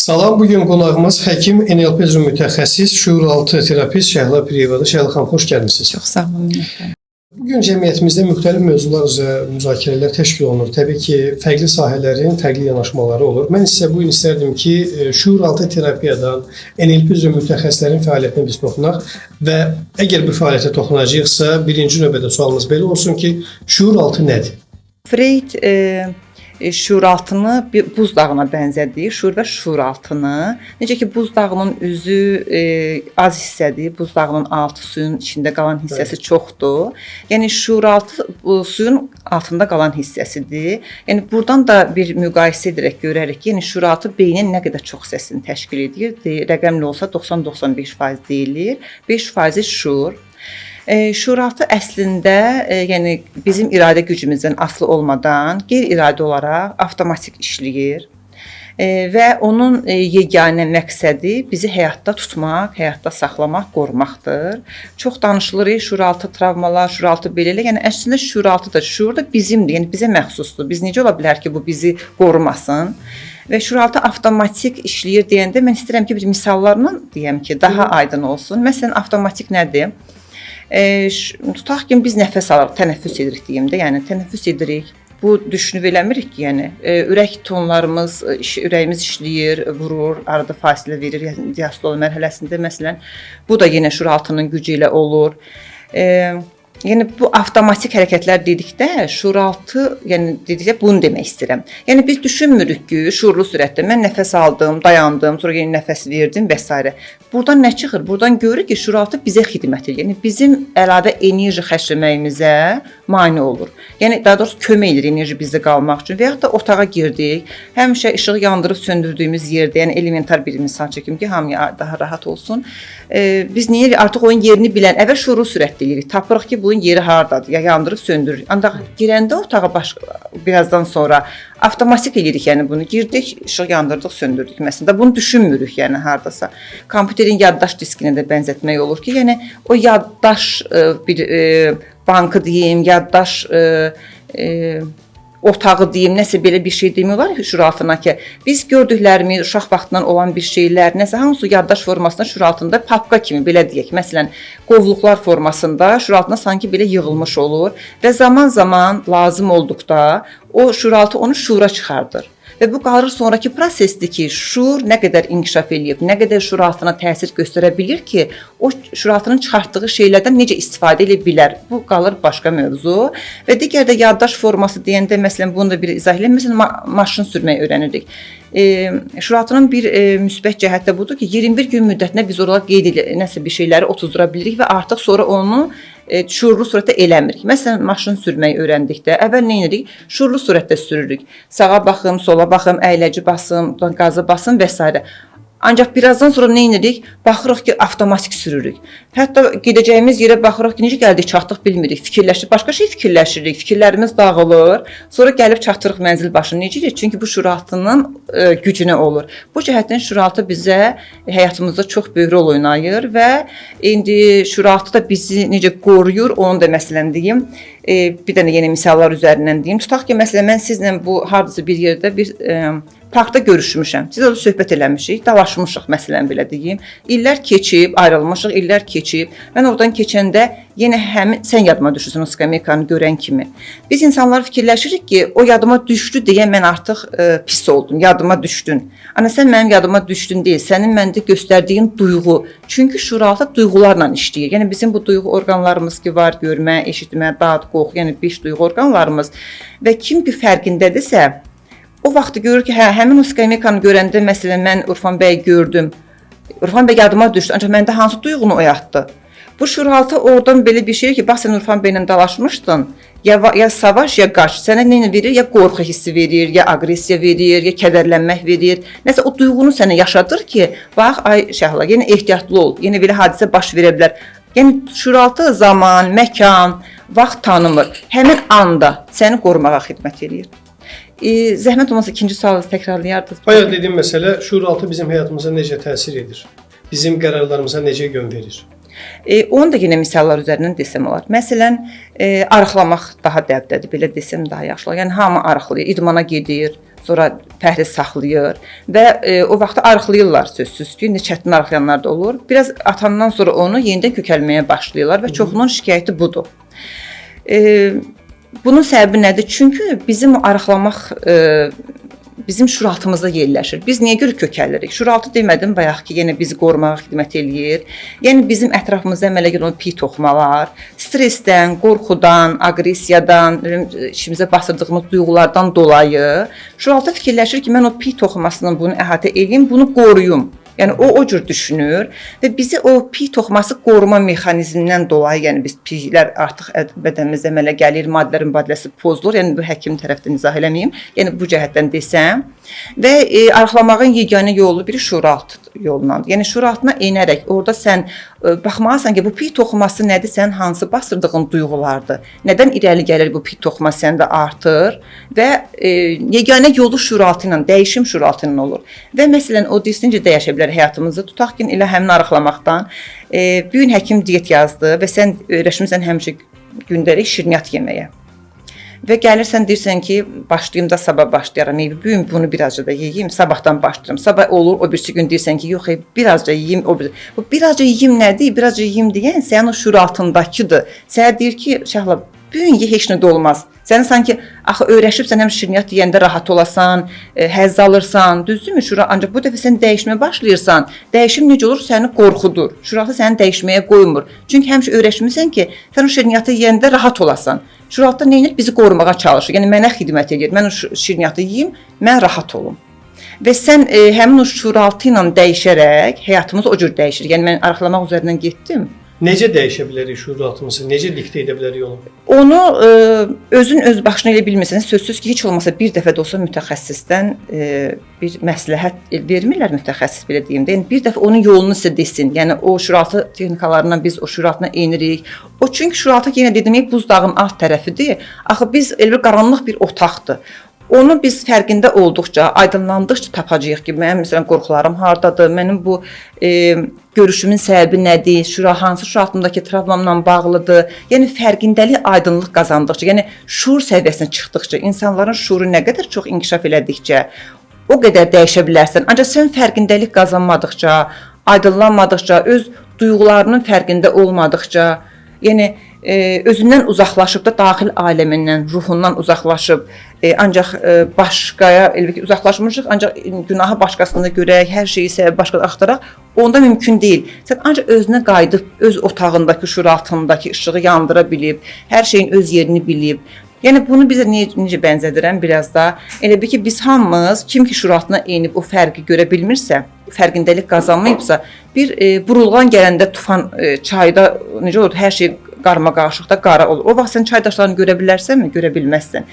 Salam, bugün qonağımız həkim, NLP üzrə mütəxəssis, şuuraltı terapist Şəhla Piriyevadır. Şəhla xanım, xoş gəlmisiniz. Çox sağ olun. Bugün cəmiyyətimizdə müxtəlif mövzular üzrə müzakirələr təşkil olunur. Təbii ki, fərqli sahələrin fərqli yanaşmaları olur. Mən isə bu gün istərdim ki, şuuraltı terapiyadan NLP üzrə mütəxəssislərin fəaliyyətinə biz toxunaq və əgər bu fəaliyyətə toxunacağıqsa, birinci növbədə sualımız belə olsun ki, şuuraltı nədir? Freud şuuraltını bir buzdağına bənzədir. Şuur və şuuraltını. Necə ki buzdağının üzü az hissədir, buzdağının altı suyun içində qalan hissəsi çoxdur. Yəni şuuraltı suyun altında qalan hissəsidir. Yəni buradan da bir müqayisə edərək görərik ki, yəni şuuraltı beynin nə qədər çox hissəsini təşkil edir. Rəqəmli olsa 90-95% deyilir. 5% şuur. Şuuraltı əslində, yəni bizim iradə gücümüzdən asılı olmadan qeyri-iradi olaraq avtomatik işləyir və onun yeganə məqsədi bizi həyatda tutmaq, həyatda saxlamaq, qorumaqdır. Çox danışılır şuuraltı travmalar, şuuraltı belələr. Yəni əslində şuuraltı da, şuur da bizimdir, yəni bizə məxsusdur. Biz necə ola bilər ki, bu bizi qorumasın? Və şuuraltı avtomatik işləyir deyəndə mən istəyirəm ki, bir misallarla deyəm ki, daha aydın olsun. Məsələn, avtomatik nədir? Tutaq ki, biz nəfəs alırıq, tənəffüs edirik deyim də, yəni tənəffüs edirik. Bu düşünüb eləmirik ki, yəni ürək tonlarımız, ürəyimiz işləyir, vurur, arada fasilə verir, yəni diastol mərhələsində məsələn. Bu da yenə şuuraltının gücü ilə olur. Yəni bu avtomatik hərəkətlər dedikdə şuuraltı, yəni dedikdə bunu demək istəyirəm. Yəni biz düşünmürük ki, şuurlu sürətdə mən nəfəs aldım, dayandım, sonra yenə nəfəs verdim və s. Buradan nə çıxır? Buradan görürük ki, şuuraltı bizə xidmət edir. Yəni bizim əlavə enerji xərcləməyimizə mane olur. Yəni daha doğrusu kömək edir enerji bizdə qalmaq üçün və yaxud da otağa girdik, həmişə işığı yandırıb söndürdüyümüz yerdə, yəni elementar bir misal çəkim ki, hamıya daha rahat olsun. Biz niyə artıq onun yerini bilən, əvvəl şuurlu sürətdə eləyirik. Tapırıq ki, bunun yeri hardadır, ya yandırıb söndürürük. Ancaq girəndə otağa birazdan sonra avtomatik eləyirik, yəni bunu girdik, işıq yandırdıq, söndürdük. Məsələn, bunu düşünmürük, yəni hardasa. Kompüterin yaddaş diskinə də bənzətmək olur ki, yəni o yaddaş bir bankı deyim, yaddaş otağı deyim, nəsə belə bir şey demək olar şuuraltına ki, biz gördüklərimiz, uşaq vaxtından olan bir şeylər, nəsə hamısı yaddaş formasında şuuraltında papka kimi belə deyək. Məsələn, qovluqlar formasında şuuraltına sanki belə yığılmış olur və zaman-zaman lazım olduqda o şuuraltı onu şuura çıxardır. Və bu qalır sonraki prosesdir ki, şuur nə qədər inkişaf eləyib, nə qədər şuuraltına təsir göstərə bilir ki, o şuuraltının çıxartdığı şeylərdən necə istifadə edə bilər. Bu qalır başqa mövzu. Və digər də yaddaş forması deyəndə, məsələn, bunu da bir izah edeyim. Məsələn, maşın sürməyi öyrənirik. Şuuraltının bir müsbət cəhəti də budur ki, 21 gün müddətinə biz orada nəsə bir şeyləri otuzdura bilirik və artıq sonra onu şuurlu surətdə eləmirik. Məsələn, maşın sürməyi öyrəndikdə əvvəl nə edirik? Şuurlu surətdə sürürük. Sağa baxım, sola baxım, əyləci basım, qazı basım və s. Ancaq birazdan sonra nə edirik? Baxırıq ki, avtomatik sürürük. Hətta gedəcəyimiz yerə baxırıq ki, necə gəldik, çatdıq bilmirik, fikirləşirik, başqa şey fikirləşirik, fikirlərimiz dağılır. Sonra gəlib çatdırıq mənzil başına. Necə? Çünki bu şuuraltının gücünə olur. Bu cəhətdən şuuraltı bizə həyatımızda çox böyük rol oynayır və indi şuuraltı da bizi necə qoruyur, onu da məsələn deyim. Bir dənə yeni misallar üzərindən deyim. Tutaq ki, məsələn, mən sizlə bu hardasa bir yerdə bir parkda görüşmüşəm. Siz orada söhbət eləmişik, dalaşmışıq, məsələn belə deyim. İllər keçib, ayrılmışıq, illər keçib. Mən oradan keçəndə yenə həmin sən yadıma düşürsən o skameykanı görən kimi. Biz insanlar fikirləşirik ki, o yadıma düşdü deyə mən artıq pis oldum, yadıma düşdün. Ana sən mənim yadıma düşdün deyil, sənin məndə göstərdiyin duyğu. Çünki şuuraltı duyğularla işləyir. Yəni bizim bu duyğu orqanlarımız ki var, görmə, eşitmə, dad, qoxu, yəni 5 duyğu orqanlarımız və kim ki fərqindədirsə, o vaxtı görür ki, həmin o skameykanı görəndə, məsələn, mən Urfan bəyi gördüm. Urfan bəy yadıma düşdü, ancaq məndə hansı duyğunu oyatdı? Bu şuuraltı oradan belə bir şey ki, bax sən Urfan bəylə dalaşmışdın, ya savaş, ya qaç. Sənə nə verir? Ya qorxu hissi verir, ya aqressiya verir, ya kədərlənmək verir. Nəsə o duyğunu sənə yaşadır ki, bax, ay Şəhla, yenə ehtiyatlı ol, yenə belə hadisə baş verə bilər. Yəni şuuraltı zaman, məkan, vaxt tanımır. Həmin anda səni qorumağa xidmət edir. Zəhmət olmasa ikinci sualı təkrarlayardınız. Bayaq dediyim məsələ şuuraltı bizim həyatımıza necə təsir edir? Bizim qərarlarımıza necə yön verir? Onu da yenə misallar üzərindən desəm olar. Məsələn, arıqlamaq daha dəbdədir, belə desəm daha yaxşı olar. Yəni hamı arıqlayır, idmana gedir, sonra pəhriz saxlayır və o vaxtı arıqlayırlar sözsüz ki, çətin arıqlayanlar da olur. Biraz atandan sonra onu yenidən kökəlməyə başlayırlar və çoxunun şikayəti budur. Bunun səbəbi nədir? Çünki bizim arıqlamaq bizim şuraltımızda yerləşir. Biz niyə görə kökəlirik? Şuraltı demədim bayaq ki, yenə bizi qorumağa xidmət eləyir. Yəni bizim ətrafımızda əmələ gələn o piy toxumalar, stressdən, qorxudan, aqressiyadan, içimizə basırdığımız duyğulardan dolayı şuraltı fikirləşir ki, mən o piy toxumasını bunu əhatə edeyim, bunu qoruyum. Yəni o cür düşünür və bizi o piy toxuması qoruma mexanizmindən dolayı, yəni biz piylər artıq bədənimizdə əmələ gəlir, maddələrin mübadiləsi pozulur. Yəni bu həkim tərəfdən izah eləməyim. Yəni bu cəhətdən desəm və arıqlamağın yeganə yolu biri şuraltı yolundandır. Yəni şuraltına enərək orada sən baxmalısan ki, bu piy toxuması nədir? Sən hansı basırdığın duyğulardır? Nədən irəli gəlir bu piy toxuması səndə artır və yeganə yolu şuraltı ilə, dəyişim şuraltı ilə olur. Və məsələn o distinci dəyişə bilər həyatımızı. Tutaq ki, elə həmin arıqlamaqdan bir gün həkim diyet yazdı və sən öyrəşmisən həmişə gündəlik şirniyyat yeməyə. Və gəlirsən deyirsən ki, başlayım da sabah başlayaram. Bu gün bunu birazca da yeyeyim, sabahdan başlayıram. Sabah olur, o birisi gün deyirsən ki, yox, birazca yeyeyim. Bu birazca yeyeyim nədir? Birazca yeyeyim deyən sənin o şuraltındakıdır. Sənə deyir ki, Şəhla, bu gün ye, heç nə də olmaz. Səni sanki axı öyrəşibsən, həm şirniyyat yeyəndə rahat olasan, həzz alırsan, düzdürmü? Ancaq bu dəfə sən dəyişməyə başlayırsan, dəyişim necə olur? Səni qorxudur. Şuraltı səni dəyişməyə qoymur. Çünki həmişə öyrəşmisən ki, sən o şirniyyatı yeyəndə rahat olasan. Şuraltı nə edir? Bizi qorumağa çalışır. Yəni mənə xidmət edir. Mən o şirniyyatı yeyim, mən rahat olum. Və sən həmin o şuraltı ilə dəyişərək həyatımız o cür dəyişir. Yəni mən arıqlamaq üzərindən getdim. Necə dəyişə bilərik şuraltımızı? Necə diktə edə bilərik onu? Onu özün öz başına elə bilmirsən, sözsüz ki, heç olmasa bir dəfə də olsa mütəxəssisdən bir məsləhət vermirlər, mütəxəssis belə deyim də. Yəni bir dəfə onun yolunu sizə desin. Yəni o şuraltı texnikalarından biz o şuraltına enirik. O çünki şuraltı yenə dedim, buzdağın alt tərəfidir. Axı biz elə bir qaranlıq bir otaqdır. Onu biz fərqində olduqca, aydınlandıqca tapacağıq ki, mənim məsələn qorxularım hardadır, mənim bu görüşümün səbəbi nədir, hansı şuraltımdakı travmamla bağlıdır. Yəni fərqindəlik, aydınlıq qazandıqca, yəni şuur səviyyəsinə çıxdıqca, insanların şuuru nə qədər çox inkişaf elədikcə, o qədər dəyişə bilərsən. Ancaq sən fərqindəlik qazanmadıqca, aydınlanmadıqca, öz duyğularının fərqində olmadıqca, yəni özündən uzaqlaşıb da daxil aləmindən, ruhundan uzaqlaşıb, ancaq başqaya uzaqlaşmışıq, ancaq günahı başqasında görək, hər şeyi səbəbi başqada axtaraq, onda mümkün deyil. Sən ancaq özünə qayıdıb, öz otağındakı, şuraltındakı işığı yandıra bilib, hər şeyin öz yerini bilib. Yəni bunu bizə necə bənzədirəm biraz da? Elə bir ki, biz hamımız, kim ki şuraltına enib o fərqi görə bilmirsə, fərqindəlik qazanmayıbsa, bir burulğan gələndə tufan çayda necə olur, hər şey qarma-qarışıqda qara olur. O vaxt sən çay daşlarını görə bilərsənmi? Görə bilməzsən.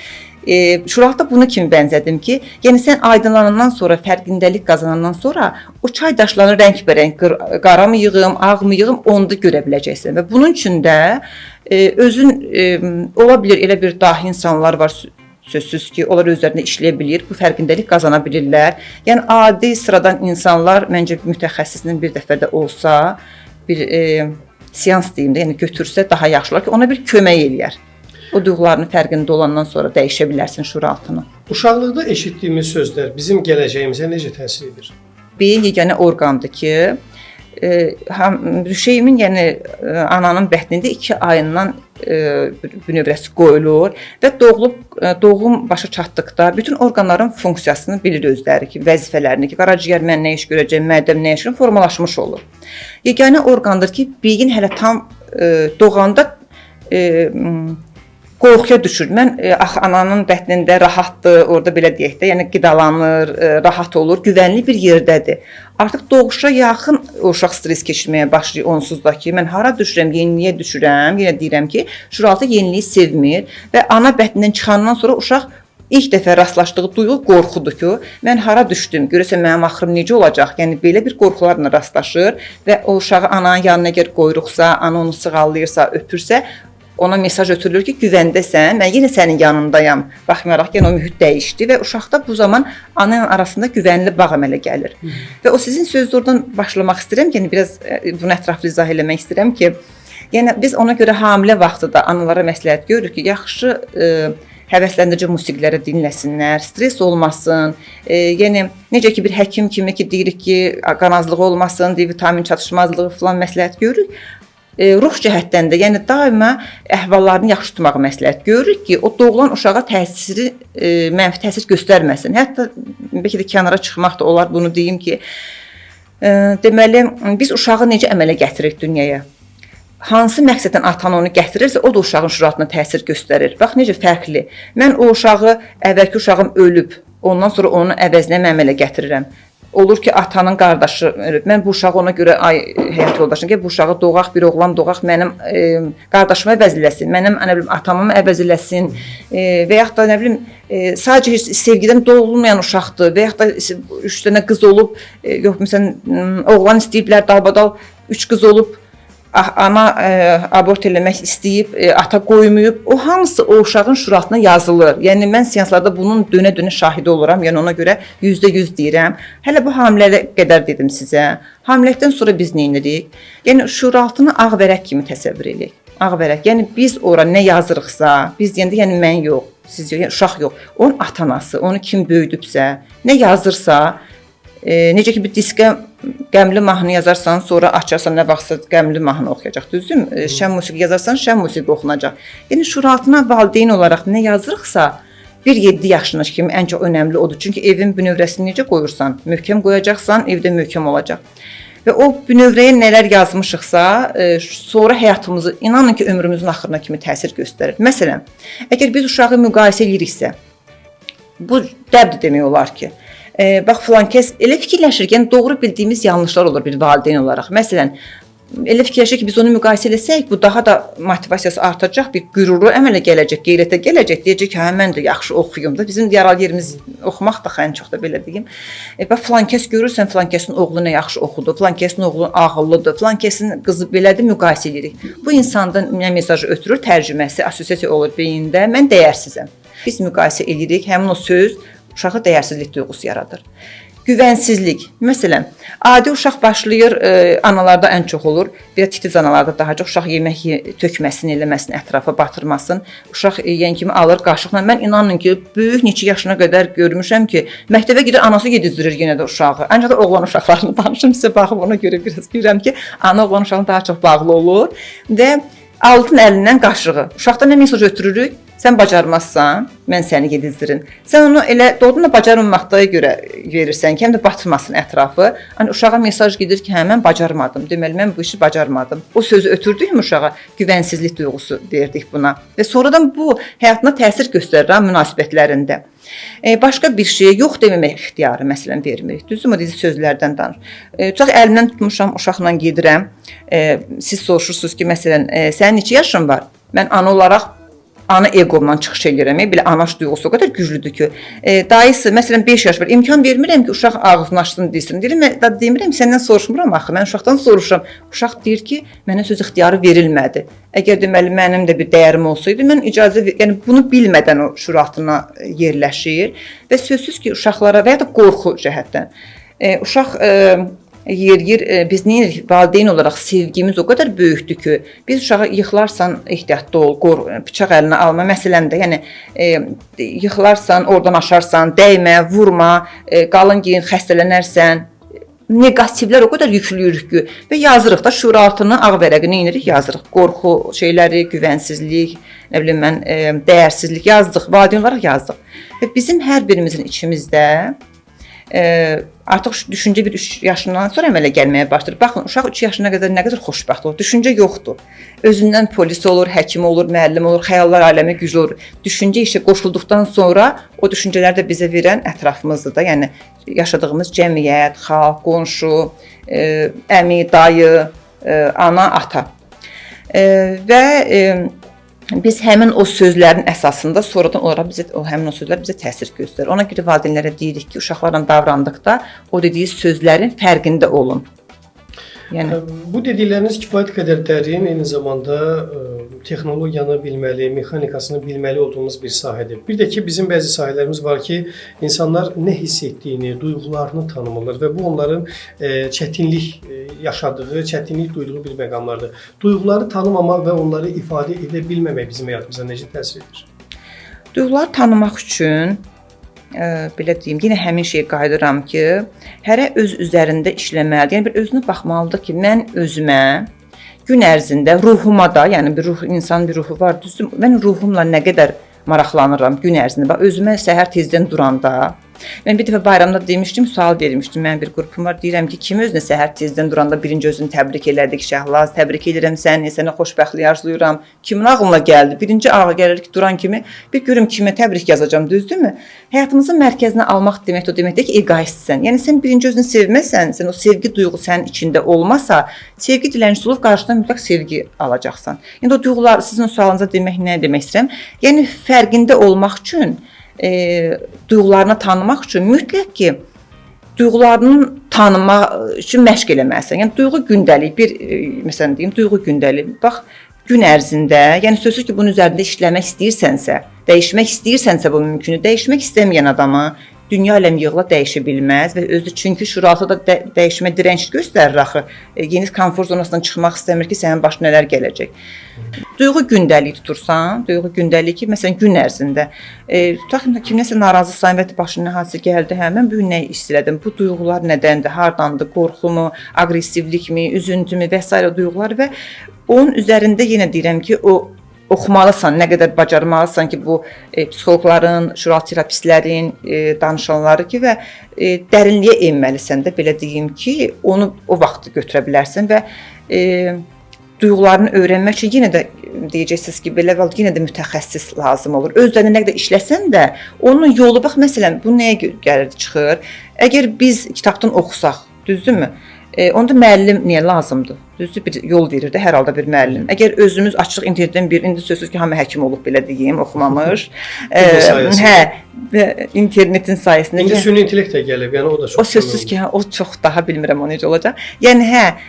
Şuraltda bunu kimi bənzədim ki, yəni sən aydınlanandan sonra, fərqindəlik qazanandan sonra o çay daşlarını rəngbərəng, qara mı yığım, ağ mı yığım, onu da görə biləcəksən. Və bunun üçün də özün, ola bilir elə bir dahi insanlar var, sözsüz ki, onlar özlərində işləyə bilir, bu fərqindəlik qazana bilirlər. Yəni adi sıradan insanlar məncə mütəxəssisinin bir dəfə də olsa, bir seans deyim də, yəni götürsə daha yaxşı olar ki, ona bir kömək eləyər. O duyğularının fərqində olandan sonra dəyişə bilərsən şuraltını. Uşaqlıqda eşitdiyimiz sözlər bizim gələcəyimizə necə təsir edir? Beyin yeganə orqandır ki, Rüşeyimin, yəni ananın bətnində 2 ayından bünövrəsi qoyulur və doğum başa çatdıqda bütün orqanların funksiyasını bilir özləri ki, vəzifələrini ki, qaraciyər mən nə iş görəcəm, mədəm nə iş görəcəm, formalaşmış olur. Yeganə orqandır ki, beyin hələ tam doğanda qorxuya düşür. Mən ananın bətnində rahatdır, orada belə deyək də, yəni qidalanır, rahat olur, güvənli bir yerdədir. Artıq doğuşa yaxın uşaq stres keçirməyə başlayır onsuz da ki, mən hara düşürəm, yeniliyə düşürəm, yenə deyirəm ki, şuraltı yeniliyi sevmir və ana bətnindən çıxandan sonra uşaq ilk dəfə rastlaşdığı duyğu qorxudur ki, mən hara düşdüm, görəsən mənim axırım necə olacaq? Yəni belə bir qorxularla rastlaşır və o uşağı ananın yanına əgər qoyuruqsa, ana onu sığallayırsa, öpürsə, ona mesaj ötürülür ki, güvəndəsən, mən yenə sənin yanındayam. Baxmayaraq ki, o mühit dəyişdi və uşaqda bu zaman ana ilə arasında güvənli bağ əmələ gəlir. Və o sizin sözünüzdən oradan başlamaq istəyirəm, yəni biraz bunu ətraflı izah eləmək istəyirəm ki, yəni biz ona görə hamilə vaxtı da analara məsləhət görürük ki, yaxşı həvəsləndirici musiqiləri dinləsinlər, stres olmasın. Yəni necə ki bir həkim kimi ki deyirik ki, qanazlığı olmasın, D vitamin çatışmazlığı filan məsləhət görürük. Ruh cəhətdən də, yəni daima əhvallarını yaxşı tutmağı məsləhət görürük ki, o doğulan uşağa təsiri mənfi təsir göstərməsin. Hətta bəlkə də kənara çıxmaq da olar, bunu deyim ki, deməli biz uşağı necə əmələ gətiririk dünyaya? Hansı məqsədlə atan onu gətirirsə, o da uşağın şüuruna təsir göstərir. Bax necə fərqli. Mən o uşağı, əvvəlki uşağım ölüb, ondan sonra onun əvəzinə mən əmələ gətirirəm. Olur ki, atanın qardaşı ölüb. Mən bu uşağı ona görə həyat yoldaşım ki, bu uşağı doğaq, bir oğlan doğaq, mənim qardaşıma əvəzləsin, mənim atamı əvəzləsin və yaxud da nə bilim, sadəcə sevgidən doğulmayan uşaqdır və yaxud da 3 dənə qız olub, yox məsələn, oğlan istəyiblər, dalbadal 3 qız olub, ana abort eləmək istəyib, ata qoymayıb, o hamısı o uşağın şüurasına yazılır. Yəni mən seanslarda bunun dönə-dönə şahidi oluram. Yəni ona görə %100 deyirəm. Hələ bu hamiləyə qədər dedim sizə. Hamiləlikdən sonra biz nə edirik? Yəni şüuraltını ağ vərəq kimi təsəvvür edirik. Ağ vərəq. Yəni biz ora nə yazırıqsa, biz deyəndə yəni mən yox, siz yox, yəni uşaq yox. Onun ata-anası, onu kim böyüdübsə, nə yazırsa, necə ki bir diskə qəmli mahnı yazarsan, sonra açarsan nə vaxtsa qəmli mahnı oxuyacaq, düzdür? Şən musiqi yazarsan, şən musiqi oxunacaq. Yəni şüuraltına valideyn olaraq nə yazırıqsa, 1-7 yaşına kimi ən çox önəmli odur. Çünki evin bünövrəsini necə qoyursan, möhkəm qoyacaqsan, evdə möhkəm olacaq. Və o bünövrəyə nələr yazmışıqsa, sonra həyatımızı, inanın ki, ömrümüzün axırına kimi təsir göstərir. Məsələn, əgər biz uşağı müqayisə ediriksə, bu dəbdir demək olar ki, bax filan kəs elə fikirləşir ki, yəni doğru bildiyimiz yanlışlar olur bir valideyn olaraq. Məsələn, elə fikirləşir ki, biz onu müqayisə etsək, bu daha da motivasiyası artacaq, bir qüruru əmələ gələcək, qeyrətə gələcək, deyəcək ki, hə mən də yaxşı oxuyum da, bizim yaralı yerimiz oxumaq da ən çox da belə deyim. Bax filan kəs görürsən, filan kəsin oğlu nə yaxşı oxudu, filan kəsin oğlu ağıllıdır, filan kəsin qızı belədir, müqayisə edirik. Bu insanda nə mesajı ötürür, tərcüməsi, assosiasiya olur beyində, mən dəyərsizəm. Biz müqayisə edirik, həmin o söz uşağı dəyərsizlik duyğusu yaradır. Güvənsizlik. Məsələn, adi uşaq başlayır, analarda ən çox olur, bir titiz analarda daha çox uşaq yemək tökməsini, eləməsini, ətrafa batırmasın. Uşaq yeyən kimi alır qaşıqla. Mən inanın ki, böyük neçə yaşına qədər görmüşəm ki, məktəbə gedir, anası yedizdirir yenə də uşağı. Ancaq da oğlan uşaqlarını danışım sizə, baxıb ona görə biraz bilirəm ki, ana oğlan uşağına daha çox bağlı olur və altın əlindən qaşığı. Uşaqda nə mesaj ötürürük? Sən bacarmazsan, mən səni yedizdirin. Sən onu elə doğrudan da bacarmamaqda görə verirsən ki, həm də batırmasın ətrafı. Hani uşağa mesaj gedir ki, hə mən bacarmadım. Deməli mən bu işi bacarmadım. O sözü ötürdükmü uşağa güvənsizlik duyğusu deyirdik buna. Və sonradan bu həyatına təsir göstərir münasibətlərində. Başqa bir şeyə yox deməmək ixtiyarı məsələn vermirik. Düzdürmü? Dizi sözlərdən danış. Çox əlimdən tutmuşam, uşaqla gedirəm. Siz soruşursunuz ki, məsələn, sənin neçə yaşın var? Mən ana olaraq ana eqomdan çıxış edirəm. Belə anaş duyğusu o qədər güclüdür ki, dayısı məsələn 5 yaş var. İmkan vermirəm ki, uşaq ağzını açsın desin. Deyirəm, demirəm səndən soruşmuram axı. Mən uşaqdan soruşuram. Uşaq deyir ki, mənə söz ixtiyarı verilmədi. Əgər deməli mənim də bir dəyərim olsaydı, mən icazə, yəni bunu bilmədən o şüuraltına yerləşir və sözsüz ki, uşaqlara və ya da qorxu cəhətdən uşaq yer biz neyirik? Valideyn olaraq sevgimiz o qədər böyükdür ki, biz uşağı yıxılarsan ehtiyatlı ol, bıçaq əlinə alma məsələndə, yəni yıxılarsan, oradan aşarsan, dəymə, vurma, qalın giyin, xəstələnərsən, negativlər o qədər yüklüyürük ki və yazırıq da şüuraltını, ağ vərəqini inirik, yazırıq. Qorxu şeyləri, güvənsizlik, nə bilim mən, dəyərsizlik yazdıq, valideyn olaraq yazdıq. Və bizim hər birimizin içimizdə artıq düşüncə bir 3 yaşından sonra əmələ gəlməyə başlayır. Baxın, uşaq 3 yaşına qədər nə qədər xoşbəxt olur. Düşüncə yoxdur. Özündən polis olur, həkim olur, müəllim olur, xəyallar aləmi güclü olur. Düşüncə işə qoşulduqdan sonra o düşüncələri də bizə verən ətrafımızdır da. Yəni yaşadığımız cəmiyyət, xalq, qonşu, əmi, dayı, ana, ata. Və biz həmin o sözlərin əsasında sonradan olaraq həmin o sözlər bizə təsir göstərir. Ona görə valideynlərə deyirik ki, uşaqlarla davrandıqda o dediyi sözlərin fərqində olun. Yəni bu dedikləriniz kifayət qədər dərin, eyni zamanda texnologiyanı bilməli, mexanikasını bilməli olduğumuz bir sahədir. Bir də ki, bizim bəzi sahələrimiz var ki, insanlar nə hiss etdiyini, duyğularını tanımırlar və bu onların çətinlik yaşadığı, çətinlik duyduğu bir məqamlardır. Duyğuları tanımamaq və onları ifadə edə bilməmək bizim həyatımıza necə təsir edir? Duyğuları tanımaq üçün belə deyim, yenə həmin şeyə qayıdıram ki, hərə öz üzərində işləməlidir. Yəni bir özünə baxmalıdır ki, mən özümə gün ərzində ruhuma da, yəni bir ruh, insan bir ruhu var, düzdür? Mən ruhumla nə qədər maraqlanıram gün ərzində. Bax özümə səhər tezdən duranda, mən bir dəfə bayramda demişdim, sual vermişdim. Mənim bir qrupum var, deyirəm ki, kim özünə səhər tezdən duranda birinci özünü təbrik elədik, Şəhlaz, təbrik edirəm səni, sənə xoşbəxtlik arzulayıram. Kimin ağlına gəldi? Birinci ağa gəlir ki, duran kimi bir görüm kimə təbrik yazacağam, düzdürmü? Həyatımızın mərkəzinə almaq demək o deməkdir ki, egoistsən. Yəni sən birinci özünü sevməsən, sən o sevgi duyğu sənin içində olmasa, sevgi dilənçisi olub qarşıdan mütləq sevgi alacaqsan. İndi o duyğular sizin sualınıza nə demək istəyirəm? Yəni fərqində olmaq üçün duyğularını tanımaq üçün mütləq ki, duyğularını tanımaq üçün məşq eləməlisən. Yəni duyğu gündəlik bir məsələn deyim, duyğu gündəlik. Bax gün ərzində, yəni sözsüz ki, bunun üzərində işləmək istəyirsənsə, dəyişmək istəyirsənsə bu mümkündür. Dəyişmək istəməyən adamı dünya aləm yığıla dəyişə bilməz və özü çünki şurası da dəyişmə direnç göstərir axı. Yeni konfor zonasından çıxmaq istəmir ki, sənin başına nələr gələcək. Duyğu gündəlik tutursan, duyğu gündəlik ki, məsələn gün ərzində tutaq kimsə narazısan və başına hadisə gəldi, mən bu gün nə hiss elədim? Bu duyğular nədəndir? Hardandır? Qorxumu, aqressivlikmi, üzüntümü və s. duyğular və onun üzərində yenə deyirəm ki, o oxumalısan, nə qədər bacarmalısan ki, bu psixoloqların, şüuraltı terapistlərin danışanları ki və dərinliyə enməlisən də, belə deyim ki, onu o vaxt götürə bilərsən və duyğularını öyrənmək üçün yenə də deyəcəksiniz ki, belə yenə də mütəxəssis lazım olur. Özlərində nə qədər işləsən də, onun yolu, bax, məsələn, bu nəyə gəlir, çıxır? Əgər biz kitabdan oxusaq, düzdürmü? Onda müəllim niyə lazımdır? Düzdür, bir yol verir də hər halda bir müəllim. Əgər özümüz açıq internetdən indi sözsüz ki, hamı həkim olub, belə deyim, oxumamış. İnternetin sayəsində. İndi süni intellekt də gəlib, yəni o da çox. O sözsüz ki, o çox daha bilmirəm o necə olacaq. Yəni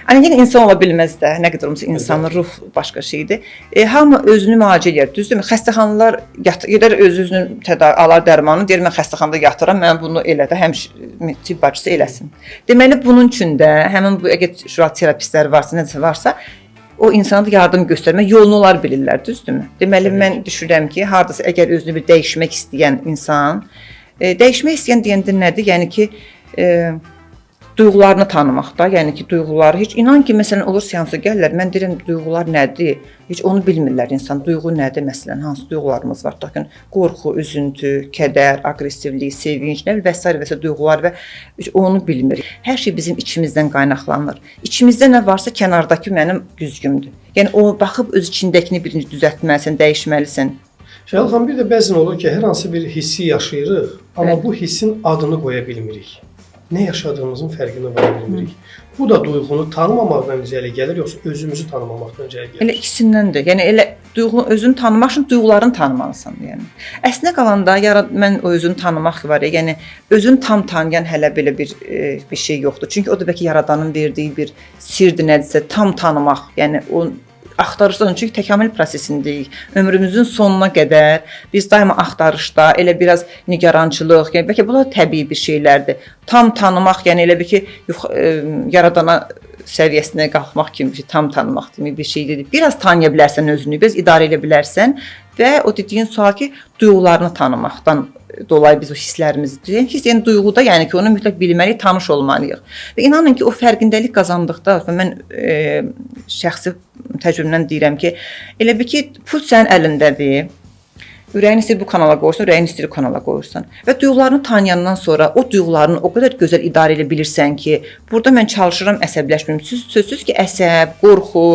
yəni insan ola bilməz də, nə qədər olmasa insanın ruh başqa şeydir. Hamı özünü müalicə edir, düzdürmü? Xəstəxanalar gedər özünün alar dərmanını, deyir mən xəstəxanada yatıram, mən bunu elə də həmişə tibb bacısı eləsin. Deməli bunun üçün də həmin bu əgər şüuraltı terapistlər varsa, nəsə varsa, o insana da yardım göstərmək yolunu onlar bilirlər, düzdürmü? Deməli, mən düşünürəm ki, hardasa əgər özünü bir dəyişmək istəyən insan, dəyişmək istəyən deyəndə nədir? Yəni ki, duyğularını tanımaq da, yəni ki, duyğuları heç inan ki, məsələn, olur seansa gəlirlər, mən deyirəm, duyğular nədir? Heç onu bilmirlər insan, duyğu nədir, məsələn, hansı duyğularımız var? Baxın, qorxu, üzüntü, kədər, aqressivlik, sevinç, nə bilim, və s. duyğular və onu bilmir. Hər şey bizim içimizdən qaynaqlanır. İçimizdə nə varsa kənardakı mənim güzgümdür. Yəni, o baxıb öz içindəkini birinci düzəltməlisən, dəyişməlisən. Şəhlaz xanım, bir də bəzən olur ki, hər hansı bir hissi yaşayırıq, amma bu hissin adını qoya bilmirik. Nə yaşadığımızın fərqini vara bilmirik. Bu da duyğunu tanımamaqdan irəli gəlir, yoxsa özümüzü tanımamaqdan irəli gəlir? Elə ikisindəndir. Yəni elə duyğu özünü tanımaq üçün duyğularını tanımalısan, yəni. Əslində qalanda mən o özünü tanımaq var, yəni özünü tam tanıyan hələ belə bir şey yoxdur. Çünki o da bəlkə yaradanın verdiyi bir sirdir, nədirsə tam tanımaq, yəni o axtarışdan, çünki təkamül prosesindəyik. Ömrümüzün sonuna qədər biz daima axtarışda, elə biraz nigarançılıq, yəni bəlkə bu da təbii bir şeylərdir. Tam tanımaq, yəni elə bir ki, yaradana səviyyəsinə qalxmaq kimi tam tanımaq kimi bir şey deyil. Biraz tanıya bilərsən özünü, biraz idarə edə bilərsən və o dediyin sual ki, duyğularını tanımaqdan dolayı biz o hisslərimizi deyək. Hiss, yəni duyğuda, yəni ki, onu mütləq bilməliyik, tanış olmalıyıq. Və inanın ki, o fərqindəlik qazandıqda, mən şəxsi təcrübəmdən deyirəm ki, elə bir ki, pul sənin əlindədir. Ürəyin istəyir bu kanala qoyursan, ürəyin istəyir bu kanala qoyursan. Və duyğularını tanıyandan sonra o duyğularını o qədər gözəl idarə edə bilirsən ki, burada mən çalışıram əsəbləşməyim. Sözsüz ki, əsəb, qorxu,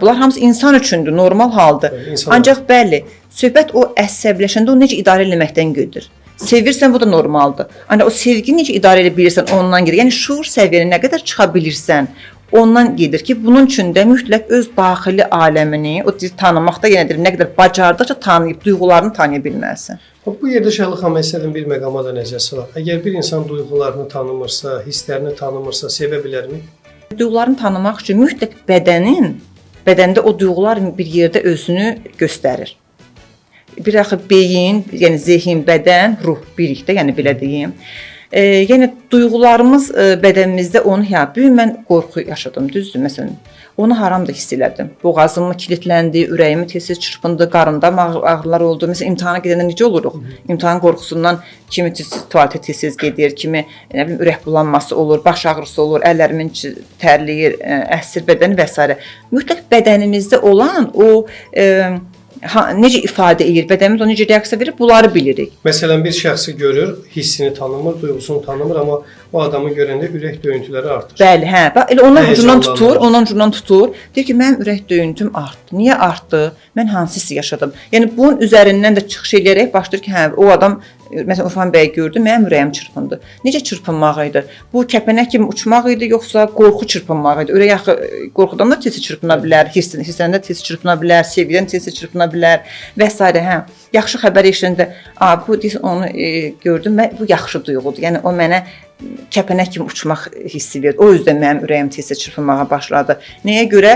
bunlar hamısı insan üçündür, normal haldır. Ancaq bəli, söhbət o əsəbləşəndə o necə idarə etməkdən gedir. Sevirsən, bu da normaldır. Ancaq o sevgini necə idarə edə bilirsən, ondan gedir. Yəni şuur səviyyənə nə qədər çıxa bilirsən, ondan gedir ki, bunun üçün də mütləq öz daxili aləmini, o tanımaqda yenə deyirəm, nə qədər bacardıqca tanıyıb, duyğularını tanıya bilməlisən. Bu yerdə Şəhlaz xanım istədiyim bir məqama da nəzər salaq. Əgər bir insan duyğularını tanımırsa, hisslərini tanımırsa, sevə bilərmi? Duyğularını tanımaq üçün mütləq bədəndə o duyğular bir yerdə özünü göstərir. Bir axı beyin, yəni zehin, bədən, ruh birlikdə, yəni belə deyim. Yəni duyğularımız bədənimizdə onu bu gün mən qorxu yaşadım, düzdür? Məsələn, Onu haramda hiss elədim. Boğazım kilitləndi, ürəyim tez-tez çırpındı, qarında ağrılar oldu. Məsələn, imtahana gedəndə necə oluruq? İmtahan qorxusundan kimi tualetə tez-tez gedir, kimi nə bilim ürək bulanması olur, baş ağrısı olur, əllərimin tərləyir, əsir bədəni və s. Mütləq bədənimizdə olan o necə ifadə edir, bədənimiz ona necə reaksiya verir, bunları bilirik. Məsələn, bir şəxsi görür, hissini tanımır, duyğusunu tanımır, amma o adamı görəndə ürək döyüntüləri artır. Bəli, hə. Bax elə ondan ucundan tutur. Deyir ki, mənim ürək döyüntüm artdı. Niyə artdı? Mən hansı hissi yaşadım? Yəni bunun üzərindən də çıxış eləyərək başlayır ki, hə, o adam məsələn Urfan bəy gördü, mənim ürəyim çırpındı. Necə çırpınmaq idi? Bu kəpənək kimi uçmaq idi, yoxsa qorxu çırpınmaq idi? Ürək axı qorxudan da tez çırpına bilər, hissəndə tez çırpına bilər, sevgidən tez çırpına bilər və s. hə. Yaxşı xəbər eşidəndə, bu onu gördüm, bu yaxşı duyğudur. Yəni o mənə kəpənək kimi uçmaq hissi verdi. O yüzden mənim ürəyim tez çırpınmağa başladı. Nəyə görə?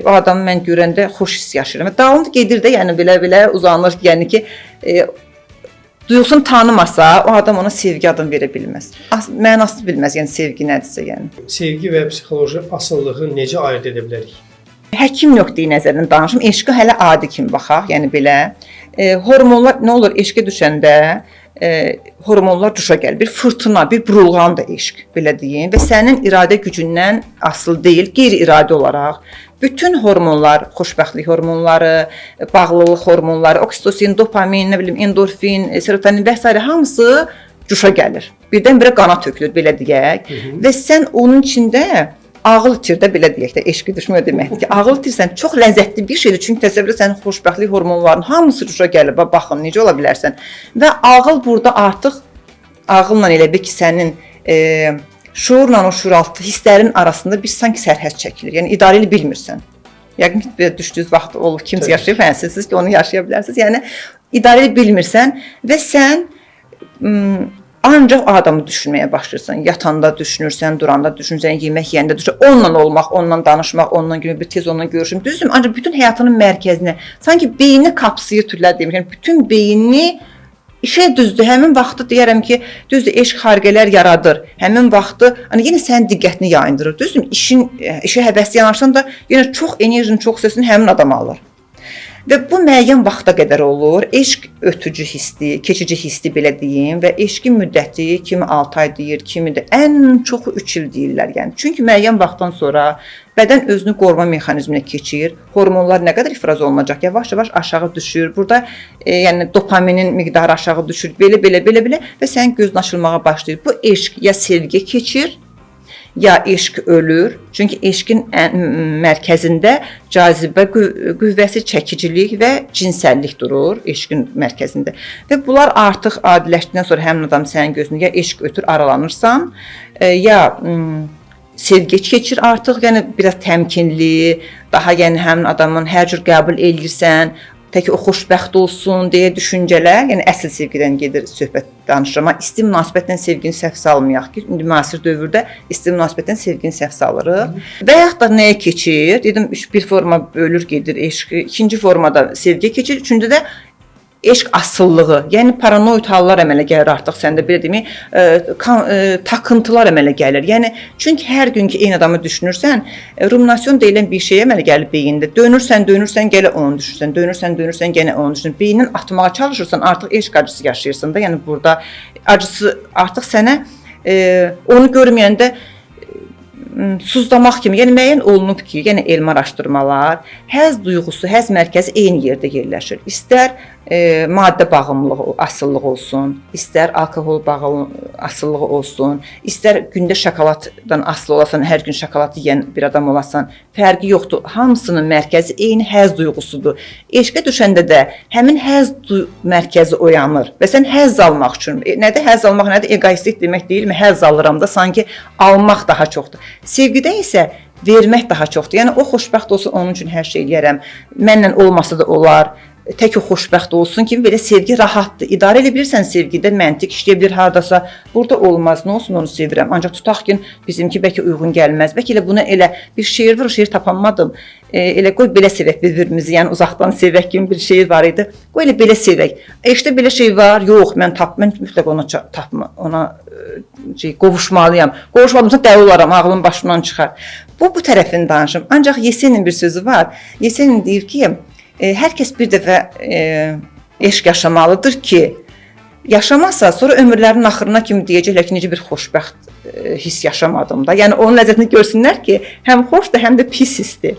O adamı mən görəndə xoş hiss yaşayıram. Dalında gedir də, yəni belə uzanır, yəni ki, duyğusunu tanımasa, o adam ona sevgi adını verə bilməz. Mənasını bilməz, yəni sevgi nədirsə, yəni. Sevgi və psixoloji asıllığı necə ayırd edə bilərik? Həkim nöqteyi nəzərdən danışım. Eşqə hələ adi kimi baxaq, yəni belə. Hormonlar nə olur? Eşqə düşəndə hormonlar cuşa gəlir. Bir fırtına, bir burulğan da eşq, belə deyim. Və sənin iradə gücündən asılı deyil, qeyri-iradi olaraq bütün hormonlar, xoşbəxtlik hormonları, bağlılıq hormonları, oksitosin, dopamin, nə bilim, endorfin, serotonin və s. hamısı cuşa gəlir. Birdən-birə qana tökülür, belə deyək. Və sən onun içində ağıl itirdə, belə deyək də, eşqi düşmür deməkdir ki, ağıl itirsən çox ləzzətli bir şeydir. Çünki təsəvvürə sənin xoşbəxtlik hormonlarının hamısı cuşa gəlir. Baxın, necə ola bilərsən. Və ağıl burada artıq, ağılla elə bir ki, sənin şuurla o şuuraltı hisslərin arasında bir sanki sərhəd çəkilir. Yəni idarə edə bilmirsən. Yəqin ki, düşdüyünüz vaxt olub, kimsə yaşayıb, siz ki, onu yaşaya bilərsiniz. Yəni idarə edə bilmirsən və sən ancaq o adamı düşünməyə başlayırsan. Yatanda düşünürsən, duranda düşünürsən, yemək yeyəndə düşünürsən, onunla olmaq, onunla danışmaq, onunla bir tez onunla görüşüm. Düzdür, ancaq bütün həyatının mərkəzinə, sanki beyni qapsayır türlər demir. Yəni bütün beyni İşə düzdür, həmin vaxtı deyərəm ki, düzdür, eşq xarqələr yaradır. Həmin vaxtı, yenə sənin diqqətini yayındırır. Düzdür, işə həvəsli yanaşsan da, yenə çox enerjini, çox səsini həmin adam alır. Və bu müəyyən vaxta qədər olur. Eşq ötücü hissli, keçici hissli belə deyim və eşqin müddəti kimi 6 ay deyir, kimi də ən çoxu 3 il deyirlər. Yəni çünki müəyyən vaxtdan sonra bədən özünü qoruma mexanizminə keçir. Hormonlar nə qədər ifraz olunacaq, yavaş-yavaş aşağı düşür. Burada yəni dopaminin miqdarı aşağı düşür. Belə və sənin gözün açılmağa başlayır. Bu eşq ya sevgi keçir, ya eşq ölür. Çünki eşqin mərkəzində cazibə qüvvəsi, çəkicilik və cinsəllik durur eşqin mərkəzində. Və bunlar artıq adiləşdikdən sonra həmin adam sənin gözünə ya eşq ötür, aralanırsan, ya sevgi keçir artıq, yəni biraz təmkinli, daha yəni həmin adamın hər cür qəbul edirsən, tək o xoşbəxt olsun deyə düşüncələr, yəni əsl sevgidən gedir söhbət danışır. Amma isti münasibətlə sevgini səhv salmayaq ki, indi müasir dövrdə isti münasibətlə sevgini səhv salırıq. Və yaxud da nəyə keçir? Dedim, bir forma bölür gedir eşq, ikinci formada sevgi keçir, üçüncü də eşq asıllığı, yəni paranoid hallar əmələ gəlir artıq səndə, belə deməyim, takıntılar əmələ gəlir. Yəni, çünki hər gün ki, eyni adamı düşünürsən, ruminasyon deyilən bir şey əmələ gəlir beyində. Dönürsən, gələ onu düşünürsən, dönürsən, gənə onu düşünürsən. Beynin atmağa çalışırsan, artıq eşq acısı yaşayırsan da, yəni burada acısı artıq sənə onu görməyəndə suzlamaq kimi, yəni müəyyən olunub ki, yəni elmi araşdırmalar, həzz duyğusu, həzz mərkəzi eyni yerdə yerləşir. İstər maddə bağımlılığı, asıllığı olsun, istər alkohol asıllığı olsun, istər gündə şokoladdan asılı olasan, hər gün şokolad yeyən bir adam olasan, fərqi yoxdur. Hamısının mərkəzi eyni həzz duyğusudur. Eşqə düşəndə də həmin həzz mərkəzi oyanır və sən həzz almaq üçün, nədir həzz almaq, nədir egoistlik demək deyilmi? Həzz alıram da, sanki almaq daha çoxdur. Sevgidə isə vermək daha çoxdur. Yəni o xoşbəxt olsa onun üçün hər şey eləyərəm. Mənlə olmasa da olar. tək o xoşbəxt olsun ki, belə sevgi rahatdır. İdarə edə bilirsən sevgidə, məntiq işləyə bilər hardasa. Burada olmaz. Nə olsun onu sevirəm. Ancaq tutaq ki, bizimki bəlkə uyğun gəlməz. Bəlkə elə buna elə bir şeir var, o şeir tapanmadım. Elə qoy belə sevək bir-birimizi, yəni uzaqdan sevək kimi bir şeir var idi. Qoy elə belə sevək. İşte belə şey var. Yox, mən mütləq ona qovuşmalıyam. Qovuşmadımsa dəli olaram, ağlım başımdan çıxar. Bu tərəfini danışım. Ancaq Yesenin bir sözü var. Yesenin deyir ki, hər kəs bir dəfə eşq yaşamalıdır ki, yaşamazsa sonra ömürlərinin axırına kimi deyəcəklər ki, necə bir xoşbəxt hiss yaşamadım da. Yəni onun ləzzətini görsünlər ki, həm xoşdur, həm də pis hissdir.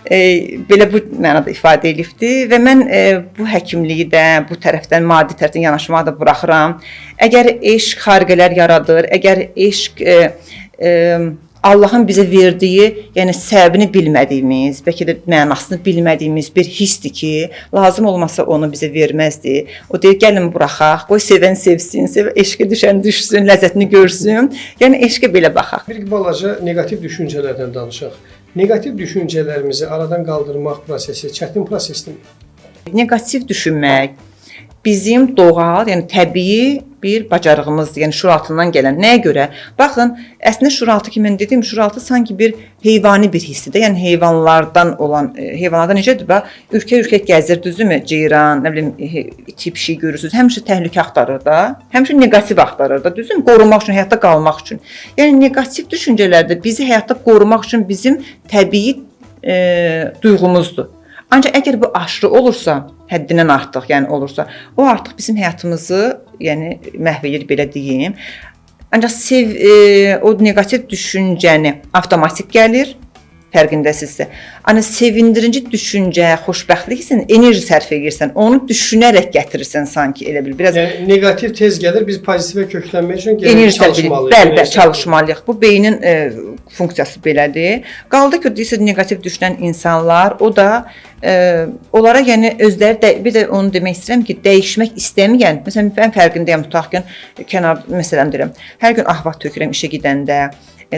Belə bu mənada ifadə edibdir və mən bu həkimliyi də bu tərəfdən, maddi tərəfdən yanaşmağı da buraxıram. Əgər eşq xariqələr yaradır, əgər eşq Allahın bizə verdiyi, yəni səbəbini bilmədiyimiz, bəlkə də mənasını bilmədiyimiz bir hissdir ki, lazım olmasa onu bizə verməzdi. O deyir, gəlin buraxaq, qoy sevən sevsin, eşqə düşən düşsün, ləzzətini görsün. Yəni eşqə belə baxaq. Bir balaca neqativ düşüncələrdən danışaq. Neqativ düşüncələrimizi aradan qaldırmaq prosesi çətin prosesdir. Neqativ düşünmək bizim doğal, yəni təbii bir bacarığımızdır. Yəni şuuraltından gələn. Nəyə görə? Baxın, əslində şuuraltı ki, mən dedim, şuuraltı sanki bir heyvani bir hissidir. Yəni heyvanlardan necədir? Bax, ürkək gəzir, düzdürmü? Ceyran, nə bilim, iti bir şey görürsünüz. Həmişə təhlükə axtarır da, həmişə neqativ axtarır da, düzdürmü? Qorumaq üçün, həyatda qalmaq üçün. Yəni neqativ düşüncələr də bizi həyatda qorumaq üçün bizim təbii duyğumuzdur. Ancaq əgər bu aşırı olursa, həddindən artıq, yəni olursa, o artıq bizim həyatımızı, yəni məhv edir, belə deyim. Ancaq o neqativ düşüncəni avtomatik gəlir, fərqindəsizsə. Hani sevindirici düşüncə, xoşbəxtlik hissin, enerji sərf edirsən, onu düşünərək gətirirsən sanki elə bil. Biraz yəni neqativ tez gəlir, biz pozitivə köklənmək üçün çalışmalıyıq. Bəli, çalışmalıyıq. Bu beynin funksiyası belədir. Qaldı ki, deyirsə neqativ düşünən insanlar, o da onlara yəni özləri bir də onu demək istəyirəm ki, dəyişmək istəməyən, məsələn mən fərqindəyəm, tutaq ki, kənar məsələn deyirəm, hər gün ahvat tökürəm işə gedəndə,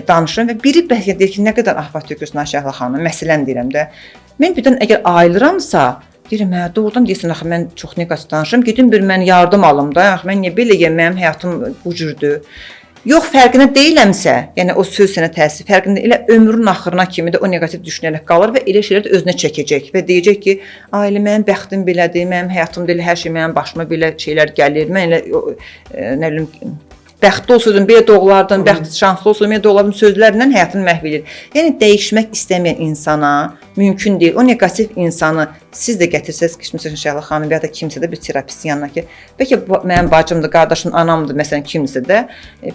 danışıram və biri bəlkə deyir ki, nə qədər ahvat tökürsün Ayşəxla xanım, məsələn deyirəm də. Mən birdən əgər ayılıramsa, deyirəm, doğrudan deyirsən, axı mən çox neqativ danışıram, gedim bir mən yardım alım da, axı mən niyə belə mənim həyatım bu cürdür. Yox, fərqinə deyiləmsə, yəni o söz sənə təsir, fərqində elə ömrün axırına kimi də o neqativ düşünərək qalır və elə şeylər də özünə çəkəcək və deyəcək ki, ailə mənim bəxtim belədir, mənim həyatımda elə hər şey mənim başıma belə şeylər gəlir, mən elə nə bilim bəxtli olsaydın, belə doğulardın, şanslı olsaydın, belə doğulardın sözlərindən həyatını məhv edir. Yəni dəyişmək istəməyən insana mümkün deyil. O neqativ insanı siz də gətirsəz ki, məsələn Şəhla xanım ya da kimsə də bir terapistin yanına ki, bəlkə mənim bacımdır, qardaşım, anamdır, məsələn kimsə də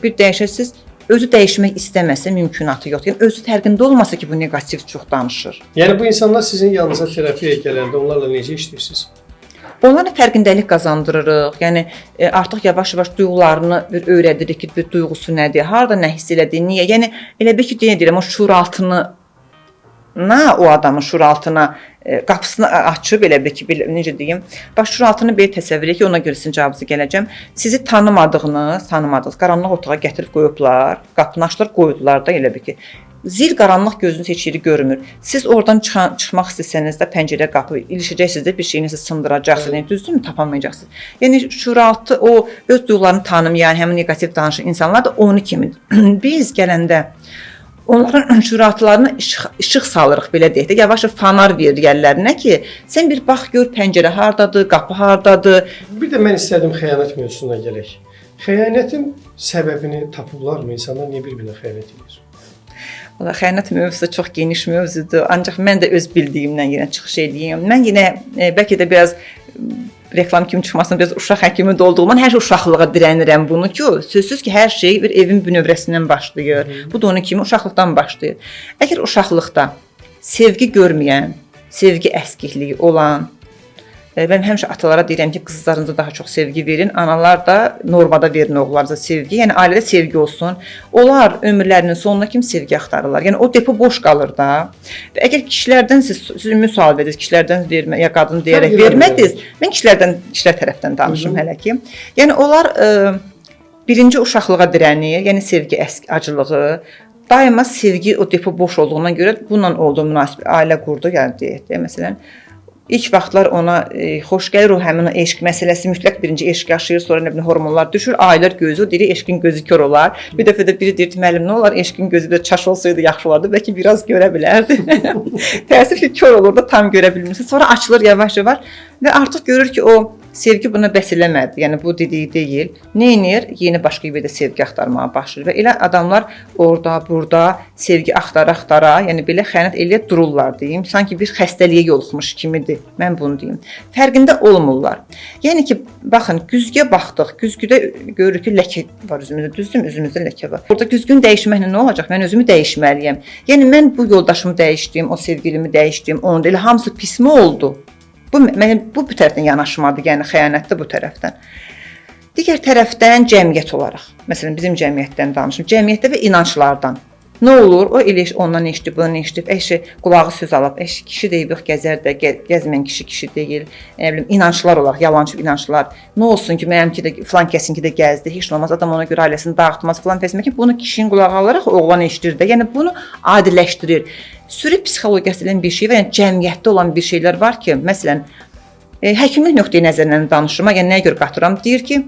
bir dəyişəsiz. Özü dəyişmək istəməsə mümkünatı yoxdur. Yəni özü fərqində olmasa ki, bu neqativ çox danışır. Yəni bu insanlar sizin yanınıza terapiyaya gələndə onlarla necə işləyirsiniz? Onlara fərqindəlik qazandırırıq. Yəni artıq yavaş-yavaş duyğularını bir öyrədirik ki, bir duyğusu nədir, harda nə hiss elədiyi, niyə? Yəni elə bir ki, deyirəm, o şuuraltına o adamın şuuraltına qapısını açıb elə bir ki, necə deyim, bax şuuraltını belə təsəvvür edək ki, ona görə sizin cavabınızı gələcəm. Sizi tanımadığınız, qaranlıq otağa gətirib qoyublar, qapını açdılar, qoydular da elə bir ki. Zil qaranlıq gözünüz heç yeri görmür. Siz oradan çıxmaq istəsəniz də pəncərə qapı ilişəcəksiniz də bir şeyinizi sındıracaqsınız. Yəni düzdürmü? Tapamayacaqsınız. Yəni şuuraltı o öz duyğularını tanımayan, həmin neqativ danışan insanlar da onu kimidir. Biz gələndə onların şuuraltılarına işıq salırıq belə deyək də. Yavaş-yavaş fanar verir yerlərinə ki, sən bir bax gör pəncərə hardadır, qapı hardadır. Bir də mən istədim xəyanət mövzusuna gələk. Xəyanətin səbəbini tapıblarmı? İnsanlar niyə bir-birinə xəyanət edir? Xəyanət mövzusu çox geniş mövzudur. Ancaq mən də öz bildiyimdən yenə çıxış edeyim. Mən yenə bəlkə də biraz reklam kimi çıxmasın, biraz uşaq həkimi də olduğumdan hər şey uşaqlığa dirənirəm bunu ki, sözsüz ki, hər şey bir evin bünövrəsindən başlayır. Bu da onun kimi uşaqlıqdan başlayır. Əgər uşaqlıqda sevgi görməyən, sevgi əskikliyi olan, mən həmişə atalara deyirəm ki, qızlarınıza daha çox sevgi verin, analar da normada verin oğullarınıza sevgi, yəni ailədə sevgi olsun. Onlar ömürlərinin sonuna kimi sevgi axtarırlar. Yəni o depo boş qalır da. Və əgər kişilərdən siz ümumi sual verirsiniz, kişilərdən vermə ya qadın deyərək vermədiniz, mən kişilər tərəfdən danışım hələ ki. Yəni onlar birinci uşaqlığa dirənir, yəni sevgi acılığı, daima sevgi o depo boş olduğuna görə bununla olduğu münasibət ailə qurdu, yəni deyək də məsələn İlk vaxtlar ona xoş gəlir, o həmin o eşq məsələsi, mütləq birinci eşq yaşayır, sonra nə bilim hormonlar düşür, aylar gözü, deyir eşqin gözü kör olar. Bir dəfə də biri deyir, müəllim nə olar, eşqin gözü də çaş olsaydı yaxşı olardı, bəlkə biraz görə bilərdi. Təəssüf ki, kör olur da tam görə bilmirsən. Sonra açılır yavaş-yavaş və artıq görür ki, o sevgi buna bəs eləmədi. Yəni bu dediyi deyil. Neynir? Yeni başqa bir də sevgi axtarmağa başlayır və elə adamlar orada, burada sevgi axtara, yəni belə xəyanət eləyib dururlar deyim. Sanki bir xəstəliyə yoluxmuş kimidir. Mən bunu deyim. Fərqində olmurlar. Yəni ki, baxın, güzgüyə baxdıq. Güzgüdə görürük ki, ləkə var üzümüzdə, düzdür? Üzümüzdə ləkə var. Burada güzgünü dəyişməklə nə olacaq? Mən özümü dəyişməliyəm. Yəni mən bu yoldaşımı dəyişdim, o sevgilimi dəyişdim. Onun da elə hamısı pismi oldu. Bu tərəfdən yanaşmadır, yəni xəyanətdir bu tərəfdən. Digər tərəfdən cəmiyyət olaraq, məsələn bizim cəmiyyətdən danışım, cəmiyyətdə və inanclardan. Nə olur? O elə ondan eşidib, bundan eşidib, qulağı söz alıb, kişi deyib, yox gəzər də, gəzməyən kişi deyil, nə bilim, inanclar olaraq, yalancı inanclar. Nə olsun ki, mənimki də, filan kəsinki də gəzdi, heç olmaz, adam ona görə ailəsini dağıtmaz, filan fəsmə ki, bunu kişinin qulağı alaraq oğlan eşidir də, yəni bunu adiləşdirir. Sürü psixologiyası ilə bir şey və yəni cəmiyyətdə olan bir şeylər var ki, məsələn, həkimlik nöqteyi nəzərindən danışıram, yəni nəyə görə qatıram? Deyir ki,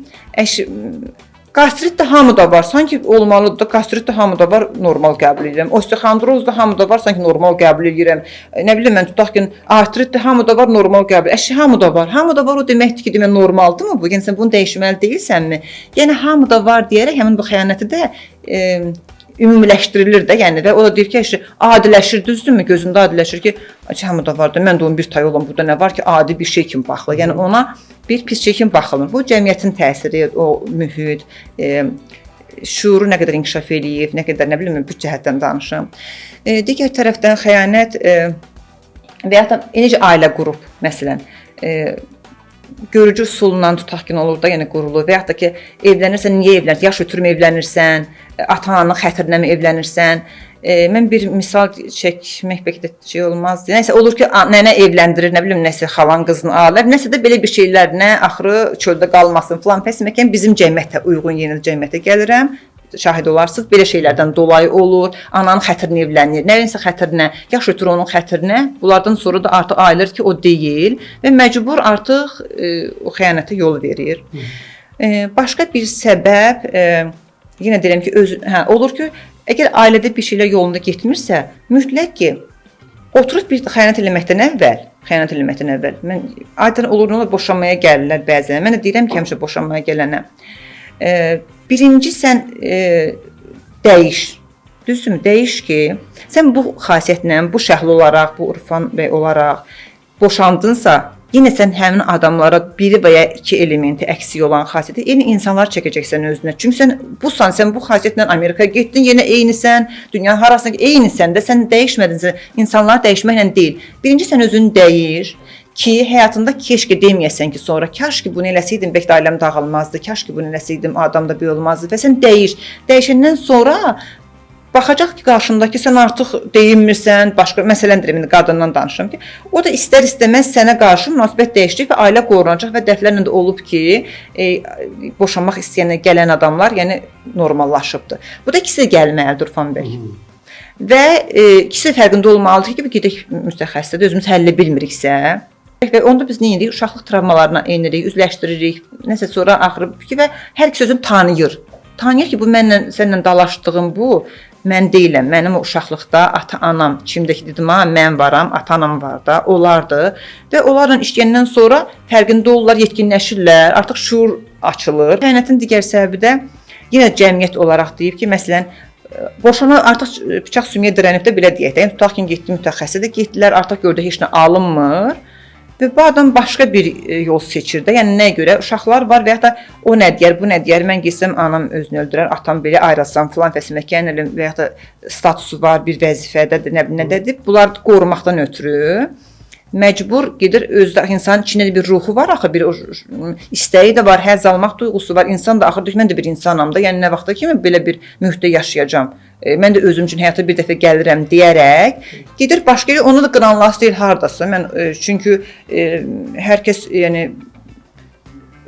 qastrit də hamıda var, sanki olmalıdır da, qastrit də hamıda var, normal qəbul edirəm. Osteoxondroz da hamıda var, sanki normal qəbul edirəm. Nə bilim mən tutaq ki, artrit də hamıda var, normal qəbul. Hamıda var. Hamıda var o deməkdir ki, demə normaldırmı bu? Yəni sən bunu dəyişməli deyilsənmi? Yəni hamıda var deyərək həmin bu xəyanəti də ümumiləşdirilir də, yəni və o da deyir ki, adiləşir, düzdürmü? Gözündə adiləşir ki, hamıda var da, mən də onun bir tayı olan, burada nə var ki, adi bir şey kimi baxılır. Yəni ona bir pis şey kimi baxılmır. Bu cəmiyyətin təsiri, o mühit, şuuru nə qədər inkişaf eləyib, nə qədər, nə bilim, bu cəhətdən danışım. Digər tərəfdən xəyanət və ya da necə ailə qurub, məsələn, görücü usulundan tutaq ki, olur da, yəni qurulur və yaxud da ki, evlənirsən, niyə evlənirsən? Yaş ötürmə evlənirsən, ata-ananın xətrinə mi evlənirsən? Mən bir misal çəkmək bəlkə də şey olmazdı. Nəysə, olur ki, nənə evləndirir, nə bilim, nəsə xalan qızını alır, nəsə də belə bir şeylərlə axırı çöldə qalmasın filan. Pəs məkən bizim cəmiyyətə uyğun yeni cəmiyyətə gəlirəm. Şahid olarsınız, belə şeylərdən dolayı olur, ananın xətrinə evlənir, nəyinsə xətrinə, yaş ötürü onun xətrinə, bunlardan sonra da artıq ayılır ki, o deyil və məcbur artıq o xəyanətə yol verir. Başqa bir səbəb, yenə deyirəm ki, olur ki, əgər ailədə bir şeylər yolunda getmirsə, mütləq ki, oturub bir xəyanət eləməkdən əvvəl, mən adətən olur, boşanmaya gəlirlər bəzən, mən də deyirəm ki, həmişə boşanmaya gələnə, birinci sən dəyiş, düzdürmü? Dəyiş ki, sən bu xasiyyətlə, bu şəhli olaraq, bu Urfan bəy olaraq boşandınsa, yenə sən həmin adamlara biri və ya iki elementi əksik olan xasiyyəti, eyni insanlar çəkəcəksən özünə. Çünki sən bu xasiyyətlə Amerikaya getdin, yenə eynisən, dünyanın harasına eynisən də, sən dəyişmədinsə, insanları dəyişməklə deyil. Birinci sən özünü dəyiş, ki, həyatında keşke deməyəsən ki, sonra kaş ki bunu eləsəydim, bəlkə də ailəm dağılmazdı, kaş ki bunu eləsəydim, adam da bir olmazdı və sən dəyiş. Dəyişəndən sonra baxacaq ki, qarşındakı sən artıq deyinmirsən, başqa məsələndirəm, qadından danışıram ki, o da istər-istəməz sənə qarşı münasibət dəyişəcək və ailə qorunacaq və dəflərlə də olub ki, boşanmaq istəyənə gələn adamlar, yəni normallaşıbdır. Bu da ikisi gəlməlidir, Urfan bəy. Və ikisi fərqində olmalıdır ki, gedək müstəxəssisdə özümüz həll edə bilmiriksə, və onda biz nə edirik? Uşaqlıq travmalarına enirik, üzləşdiririk, nəsə sonra axırı ki, və hər ikisi özünü tanıyır. Tanıyır ki, bu mənlə, səninlə dalaşdığım bu, mən deyiləm, mənim uşaqlıqda ata-anam, kimdəki dedim, mən varam, ata-anam var da, olardı və onlarla işləyəndən sonra fərqində olurlar, yetkinləşirlər, artıq şuur açılır. Xəyanətin digər səbəbi də yenə cəmiyyət olaraq deyib ki, məsələn, boşana artıq bıçaq sümüyə dirənib də belə deyək də, tutaq ki, getdi mütəxəssisə də getdilər, artıq gördü heç nə alınmır. Və bu adam başqa bir yol seçir də, yəni nəyə görə? Uşaqlar var və ya da o nə deyər, bu nə deyər, mən getsəm anam özünü öldürər, atam belə ayrılsam filan fəsiməkən və ya da statusu var, bir vəzifədədir, nə dədir. Bunlar qorumaqdan ötürü məcbur gedir, özdə insanın içində bir ruhu var, axı bir istəyi də var, həzz almaq duyğusu var. İnsan da axır, mən də bir insanam da, yəni nə vaxta kimi belə bir mühitdə yaşayacağam. Mən də özüm üçün həyata bir dəfə gəlirəm deyərək gedir başqa yeri, onu da qıranlaşdırır hardasa. Mən çünki hər kəs yəni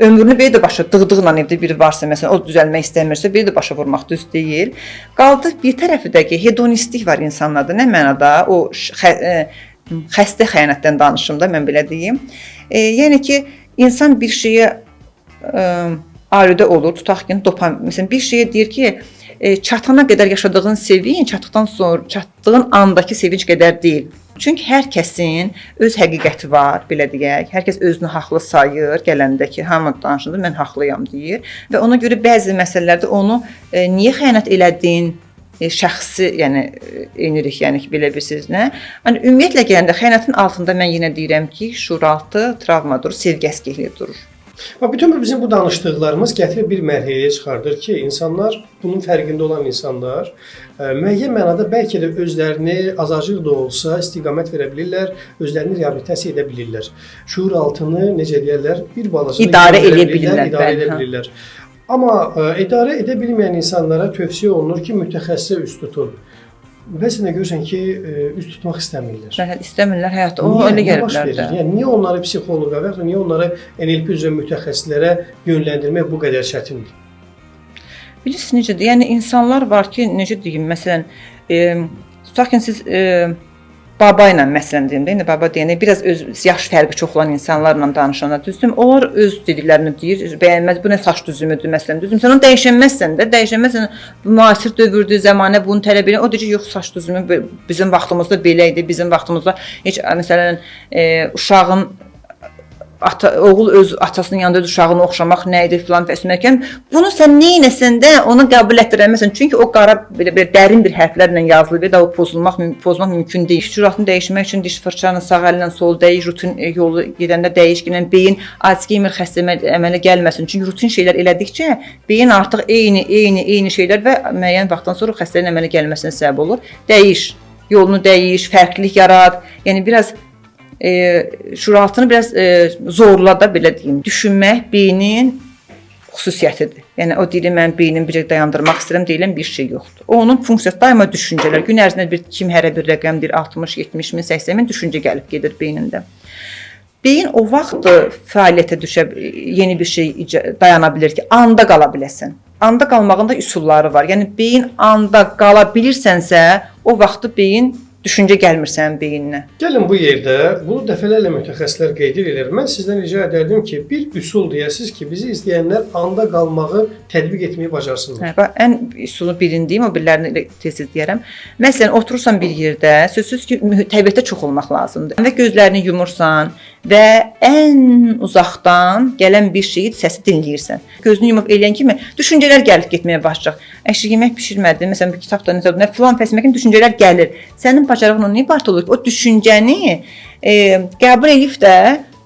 ömrünü belə də başa dığdıqla evdə biri varsa, məsələn, o düzəlmək istəmirsə, belə də başa vurmaq düz deyil. Qaldı bir tərəfi də ki, hedonistlik var insanlarda, nə mənada? O xəstə xəyanətdən danışım da, mən belə deyim. Yəni ki, insan bir şeyə aludə olur, tutaq ki, məsələn, bir şeyə deyir ki, çatana qədər yaşadığın sevinç, çatdığın andakı sevinç qədər deyil. Çünki hər kəsin öz həqiqəti var, belə deyək. Hər kəs özünü haqlı sayır, gələndə ki, hamı danışında mən haqlıyam deyir və ona görə bəzi məsələlərdə onu niyə xəyanət elədin, şəxsi, yəni enirik, yəni ki, belə bilirsiniz nə? Yəni ümumiyyətlə gələndə xəyanətin altında mən yenə deyirəm ki, şuuraltı travma durur, sevgi əskikliyi durur. Bütün bizim bu danışdıqlarımız gətirib bir mərhələyə çıxardır ki, insanlar, bunun fərqində olan insanlar müəyyən mənada bəlkə də özlərini azacıq da olsa istiqamət verə bilirlər, özlərini reabilitasiya edə bilirlər. Şuur altını, necə deyərlər, bir balaca idarə edə bilirlər. Amma idarə edə bilməyən insanlara tövsiyə olunur ki, mütəxəssisə üst tutun. Bəzən görürsən ki, üst tutmaq istəmirlər. İstəmirlər həyatda. O elə gəliblər də. Yəni niyə onları psixoloqa və ya niyə onları NLP üzrə mütəxəssislərə yönləndirmək bu qədər çətindir? Bilirsiniz necədir? Yəni insanlar var ki, necə deyim, məsələn, tutaq ki, siz baba ilə məsələn deyim də, indi baba deyəndə biraz öz yaş fərqi çox olan insanlarla danışanda düzdür, onlar öz dediklərini deyir, bəyənməz, bu nə saç düzümüdür məsələn, düzdür. Sən onu dəyişənməzsən də, dəyişənməzsən, müasir dövrdür, zəmanə bunu tələb edir. O deyir ki, yox, saç düzümü bizim vaxtımızda belə idi, bizim vaxtımızda heç məsələn uşağın oğul öz atasının yanında öz uşağını oxşamaq nə idi filan fəsməkən. Bunu sən nə etsən də onu qəbul etdirəməsən. Çünki o qara belə dərin bir hərflərlə yazılıb və o pozmaq mümkün deyil. Şuuraltını dəyişmək üçün diş fırçanı sağ əllə sol dəyiş, rutin yolu gedəndə dəyiş, beyin Alzheimer xəstəliyi əmələ gəlməsin. Çünki rutin şeylər elədikcə beyin artıq eyni şeylər və müəyyən vaxtdan sonra xəstəliyin əmələ gəlməsinə səbəb olur. Dəyiş, yolunu dəyiş, fərqlilik yarat. Yəni biraz şuuraltını biraz zorla da belə deyim. Düşünmək beynin xüsusiyyətidir. Yəni o deyir mən beynimi bir dayandırmaq istəyirəm deyilən bir şey yoxdur. Onun funksiyası daima düşüncələr. Gün ərzində kim hərə bir rəqəm deyir 60, 70 min, 80 min düşüncə gəlib gedir beynində. Beyin o vaxt fəaliyyətə düşə, yeni bir şey dayana bilir ki, anda qala biləsən. Anda qalmağın da üsulları var. Yəni beyin anda qala bilirsənsə, o vaxt beyin düşüncə gəlmir sənin beyninə. Gəlin bu yerdə, bunu dəfələrlə mütəxəssislər qeyd edirlər. Mən sizdən rica edərdim ki, bir üsul deyəsiniz ki, bizi izləyənlər anda qalmağı tətbiq etməyi bacarsınlar. Bax, ən üsulu birini deyim, o birilərini tez-tez deyərəm. Məsələn, oturursan bir yerdə, sözsüz ki, təbiətdə çox olmaq lazımdır. Və gözlərini yumursan və ən uzaqdan gələn bir şeyi, səsi dinləyirsən. Gözünü yumub eləyən kimi düşüncələr gəlib getməyə başlayacaq. Əşi, yemək bişirmədim, məsələn, bir kitabda nə filan fəsməkin düşüncələr gəlir. Sənin bacarığın onu ibart olur ki, o düşüncəni qəbul edib də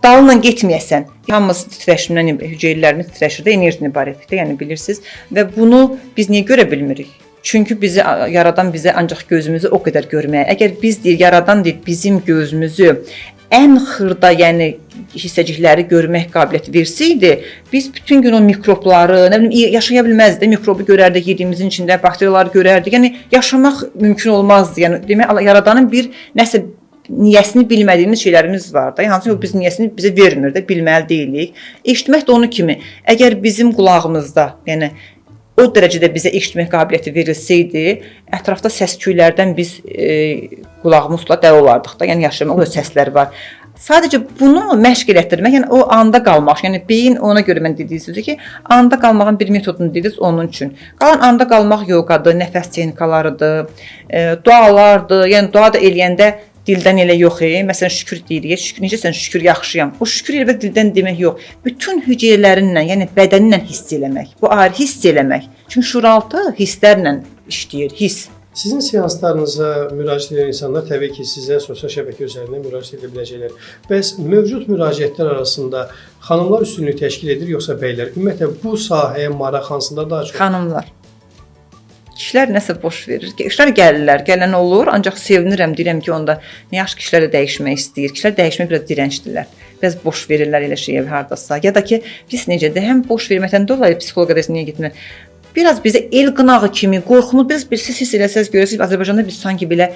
dalınla getməyəsən. Hamımız titreşimdən, hüceyrələrimiz titreşir də, enerjini ibarətdir, yəni bilirsiniz. Və bunu biz niyə görə bilmirik? Çünki bizi yaradan bizə ancaq gözümüzü o qədər görməyə. Əgər biz deyir, yaradan deyir, bizim gözümüzü ən xırda, yəni hissəcikləri görmək qabiliyyəti versəydi, biz bütün gün o mikrobları, nə bilim, yaşaya bilməzdik. Mikrobu görərdik, yediyimizin içində bakteriyaları görərdik. Yəni yaşamaq mümkün olmazdı. Yəni demək, yaradanın bir nəsə niyəsini bilmədiyimiz şeylərimiz var da. Hansı ki, biz niyəsini bizə vermir də, bilməli deyilik. Eşitmək də onu kimi. Əgər bizim qulağımızda, yəni o dərəcədə bizə eşitmək qabiliyyəti verilsəydi, ətrafda səs-küylərdən biz qulağımızla dəli olardıq da. Yəni yaşamaq, o səslər var. Sadəcə bunu məşq elətdirmək, yəni o anda qalmaq. Yəni beyin ona görə mən dediyi sözü ki, anda qalmağın bir metodunu dediniz onun üçün. Qalan anda qalmaq yoqadır, nəfəs texnikalarıdır, dualardır. Yəni dua da eləyəndə dildən elə yox, məsələn şükür deyirik. Şükür necəsən? Şükür yaxşıyam. O şükür elə dildən demək yox. Bütün hüceyrələrinlə, yəni bədəninlə hiss eləmək. Bu ayrı hiss eləmək. Çünki şuuraltı hisslərlə işləyir, hiss. Sizin seanslarınıza müraciət edən insanlar təbii ki, sizə sosial şəbəkə üzərindən müraciət edə biləcəklər. Bəs mövcud müraciətlər arasında xanımlar üstünlük təşkil edir, yoxsa bəylər? Ümumiyyətlə bu sahəyə maraq hansında daha çox? Xanımlar. Kişilər nəsə boş verir. Kişilər gəlirlər, gələn olur, ancaq sevinirəm, deyirəm ki, onda nə yaxşı kişilər də dəyişmək istəyir. Kişilər dəyişmək biraz dirəncdirlər. Biraz boş verirlər elə şeyə hardasa. Ya da ki, biz necədir? Həm boş verməkdən dolayı psixoloqa da niyə getmirlər? Biraz bizə el qınağı kimi qorxumuz, biz siz hiss eləsəz, görəsiniz, Azərbaycanda biz sanki belə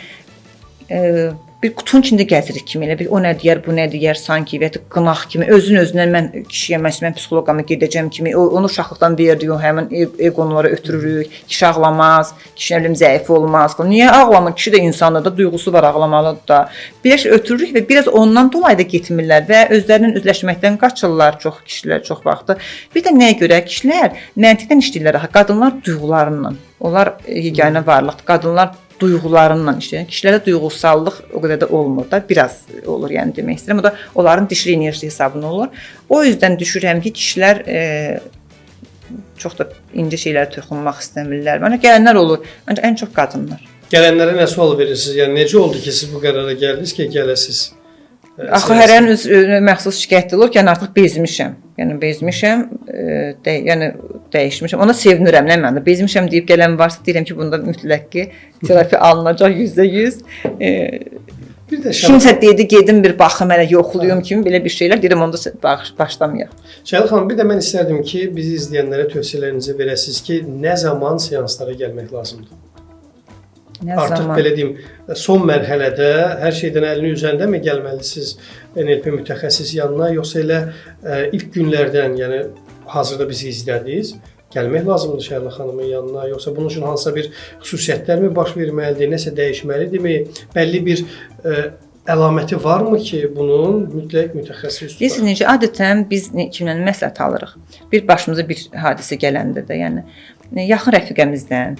bir qutunun içində gəzirik kimi, elə bir o nə deyər, bu nə deyər, sanki və ya qınaq kimi, özün-özünə mən kişiyə məsələn psixoloqama gedəcəm kimi, onu uşaqlıqdan verdiyi o həmin eqolara ötürürük. Kişi ağlamaz, kişi ölüm zəif olmaz. Niyə ağlamır? Kişi də insandır da, duyğusu var, ağlamalıdır da. Bir ötürürük və biraz ondan dolayı da getmirlər və özlərinin üzləşməkdən qaçırlar çox kişilər çox vaxtı. Bir də nəyə görə kişilər məntiqdən işləyirlər, qadınlar duyğularından. Onlar yeganə varlıqdır. Qadınlar duyğularından işləyir. Kişilərdə duyğusallıq o qədər də olmur da, biraz olur yəni demək istəyirəm. O da onların dişli enerjisi hesabına olur. O yüzdən düşürəm ki, kişilər çox da incə şeylərə toxunmaq istəmirlər. Mənə gələnlər olur, ancaq ən çox qadınlar. Gələnlərə nə sual verirsiniz? Yəni necə oldu ki, siz bu qərara gəldiniz ki, gələsiz? Axı hərənin öz məxsus şikayəti olur ki, yəni artıq bezmişəm. Yəni bezmişəm, yəni dəyişmişəm. Ona sevinirəm, nə məndə. Bezmişəm deyib gələn varsa deyirəm ki, bunda mütləq ki, terapiya alınacaq %100. Bir də kimsə dedi, gedim bir baxım, hələ yoxluyum kimi belə bir şeylər deyirəm, onda başlamayaq. Şəhilə xanım, bir də mən istərdim ki, bizi izləyənlərə tövsiyələrinizi verəsiniz ki, nə zaman seanslara gəlmək lazımdır? Artıq belə deyim, son mərhələdə hər şeydən əlini üzəndəmi gəlməlisiniz NLP mütəxəssis yanına, yoxsa elə ilk günlərdən, yəni hazırda bizi izlədiniz, gəlmək lazımdır Şəhilə xanımın yanına, yoxsa bunun üçün hansısa bir xüsusiyyətlərmi baş verməlidir, nəsə dəyişməlidirmi, bəlli bir əlaməti varmı ki, bunun mütləq mütəxəssis tutar? Bilirsiniz necə, adətən biz kimdən məsləhət alırıq? Bir başımıza bir hadisə gələndə də, yəni yaxın rəfiqəmizdən,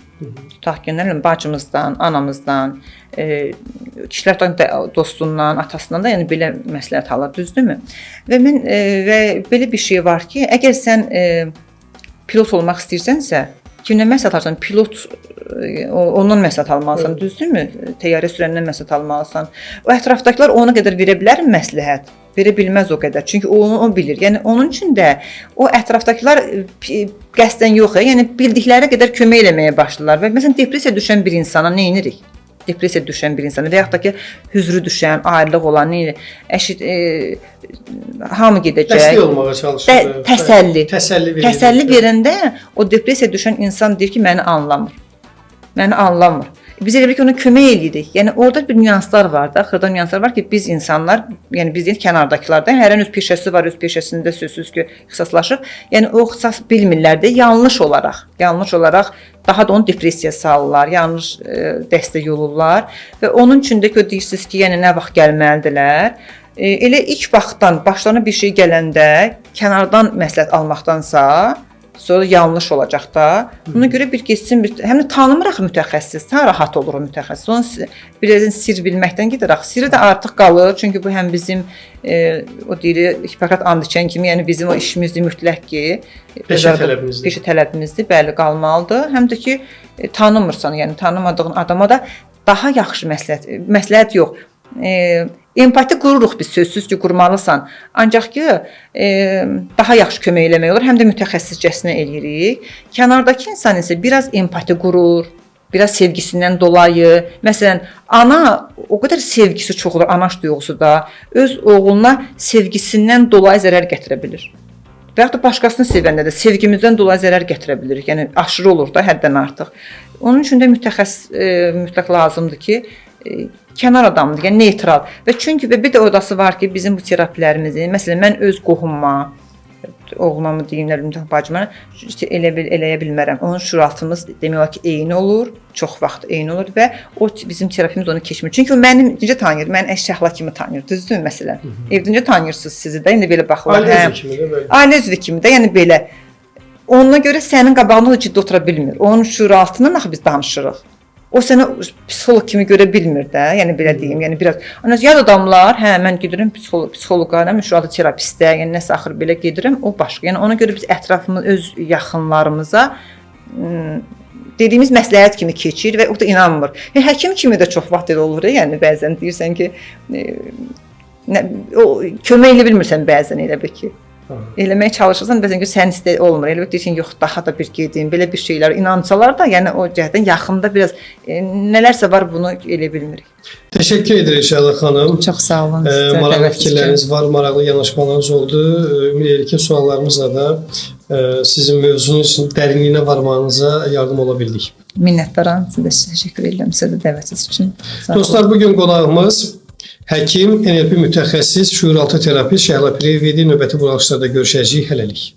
tutaq ki, bacımızdan, anamızdan, kişilər dostundan, atasından da yəni belə məsləhət alır, düzdürmü? Və belə bir şey var ki, əgər sən pilot olmaq istəyirsənsə, kimdən məsləhət alırsan? Pilot ondan məsləhət almalısan, düzdürmü? Təyyarə sürəndən məsləhət almalısan. O ətrafdakılar ona qədər verə bilər məsləhət? Verə bilməz o qədər. Çünki o bilir. Yəni onun üçün də o ətrafdakılar qəsdən yox, yəni bildikləri qədər kömək eləməyə başlayırlar və məsələn depressiyaya düşən bir insana nə edirik? Depressiyaya düşən bir insana və yaxud da ki, hüzrü düşən, ayrılıq olan, hamı gedəcək. Dəstək olmağa çalışır. Təsəlli verəndə o depressiyaya düşən insan deyir ki, məni anlamır. Məni anlamır. Biz elə ki, ona kömək edirik. Yəni orada bir nüanslar var da, xırda nüanslar var ki, biz insanlar, yəni biz deyək kənardakılar da, hərənin öz peşəsi var, öz peşəsində sözsüz ki, ixtisaslaşıb. Yəni o ixtisas bilmirlər də yanlış olaraq daha da onu depressiyaya salırlar, yanlış dəstək olurlar və onun üçün də ki, deyirsiniz ki, yəni nə vaxt gəlməlidirlər. Elə ilk vaxtdan başlarına bir şey gələndə kənardan məsləhət almaqdansa, sonra yanlış olacaq da. Buna görə bir getsin, həm də tanımırıq mütəxəssis, daha rahat olur o mütəxəssis. Onun birazın sir bilməkdən gedərək, sirri də artıq qalır. Çünki bu həm bizim o deyirik Hipokrat and içən kimi, yəni bizim o işimizdir mütləq ki, peşə tələbimizdir. Bəli, qalmalıdır. Həm də ki tanımırsan, yəni tanımadığın adama da daha yaxşı məsləhət yox. Empati qururuq biz, sözsüz ki, qurmalısan. Ancaq ki, daha yaxşı kömək eləmək olur, həm də mütəxəssiscəsinə eləyirik. Kənardakı insan isə biraz empati qurur, biraz sevgisindən dolayı. Məsələn, ana o qədər sevgisi çox olur, anaş duyğusu da, öz oğluna sevgisindən dolayı zərər gətirə bilir. Və yaxud da başqasını sevəndə də sevgimizdən dolayı zərər gətirə bilirik. Yəni, aşırı olur da, həddən artıq. Onun üçün də mütəxəssis mütləq lazımdır ki, kənar adamdır, yəni neytral. Və çünki bir də odası var ki, bizim bu terapilərimizi, məsələn, mən öz qohumma, oğluma mı deyim, bacıma eləyə bilmərəm. Onun şüuraltımız demək olar ki, eyni olur, çox vaxt eyni olur və o bizim terapimiz onu keçmir. Çünki o məni necə tanıyır? Məni Şəhla kimi tanıyır, düzdür məsələn. Evdə necə tanıyırsınız sizi də, indi belə baxırlar. Ailə üzvü kimi də, yəni belə. Ona görə sənin qabağında da ciddi otura bilmir. Onun şüuraltından axı biz danışırıq. O sənə psixoloq kimi görə bilmir də, yəni belə deyim, yəni biraz. Yad adamlar, mən gedirəm psixoloqa, şüuraltı terapistə, yəni nəsə axır belə gedirəm, o başqa. Yəni ona görə biz ətrafımız, öz yaxınlarımıza dediyimiz məsləhət kimi keçir və o da inanmır. Həkim kimi də çox vaxt elə olur, yəni bəzən deyirsən ki, kömək elə bilmirsən bəzən elə bir ki. eləməyə çalışırsan, bəzən ki, sən istə olmur. Elə deyirsən, yox, daha da bir gedim, belə bir şeylər inansalar da, yəni o cəhətdən yaxında biraz nələrsə var, bunu elə bilmirik. Təşəkkür edirik Şəhla xanım. Çox sağ olun. Maraqlı fikirləriniz var, maraqlı yanaşmalarınız oldu. Ümid edirəm ki, suallarımızla da sizin mövzunun üçün dərinliyinə varmağınıza yardım ola bildik. Minnətdaram. Sizə də təşəkkür edirəm sizə də dəvətiniz üçün. Dostlar, bugün qonağımız həkim, NLP mütəxəssis, şuuraltı terapist Şəhla Piriyeva idi. Növbəti buraxışlarda görüşəcəyik. Hələlik.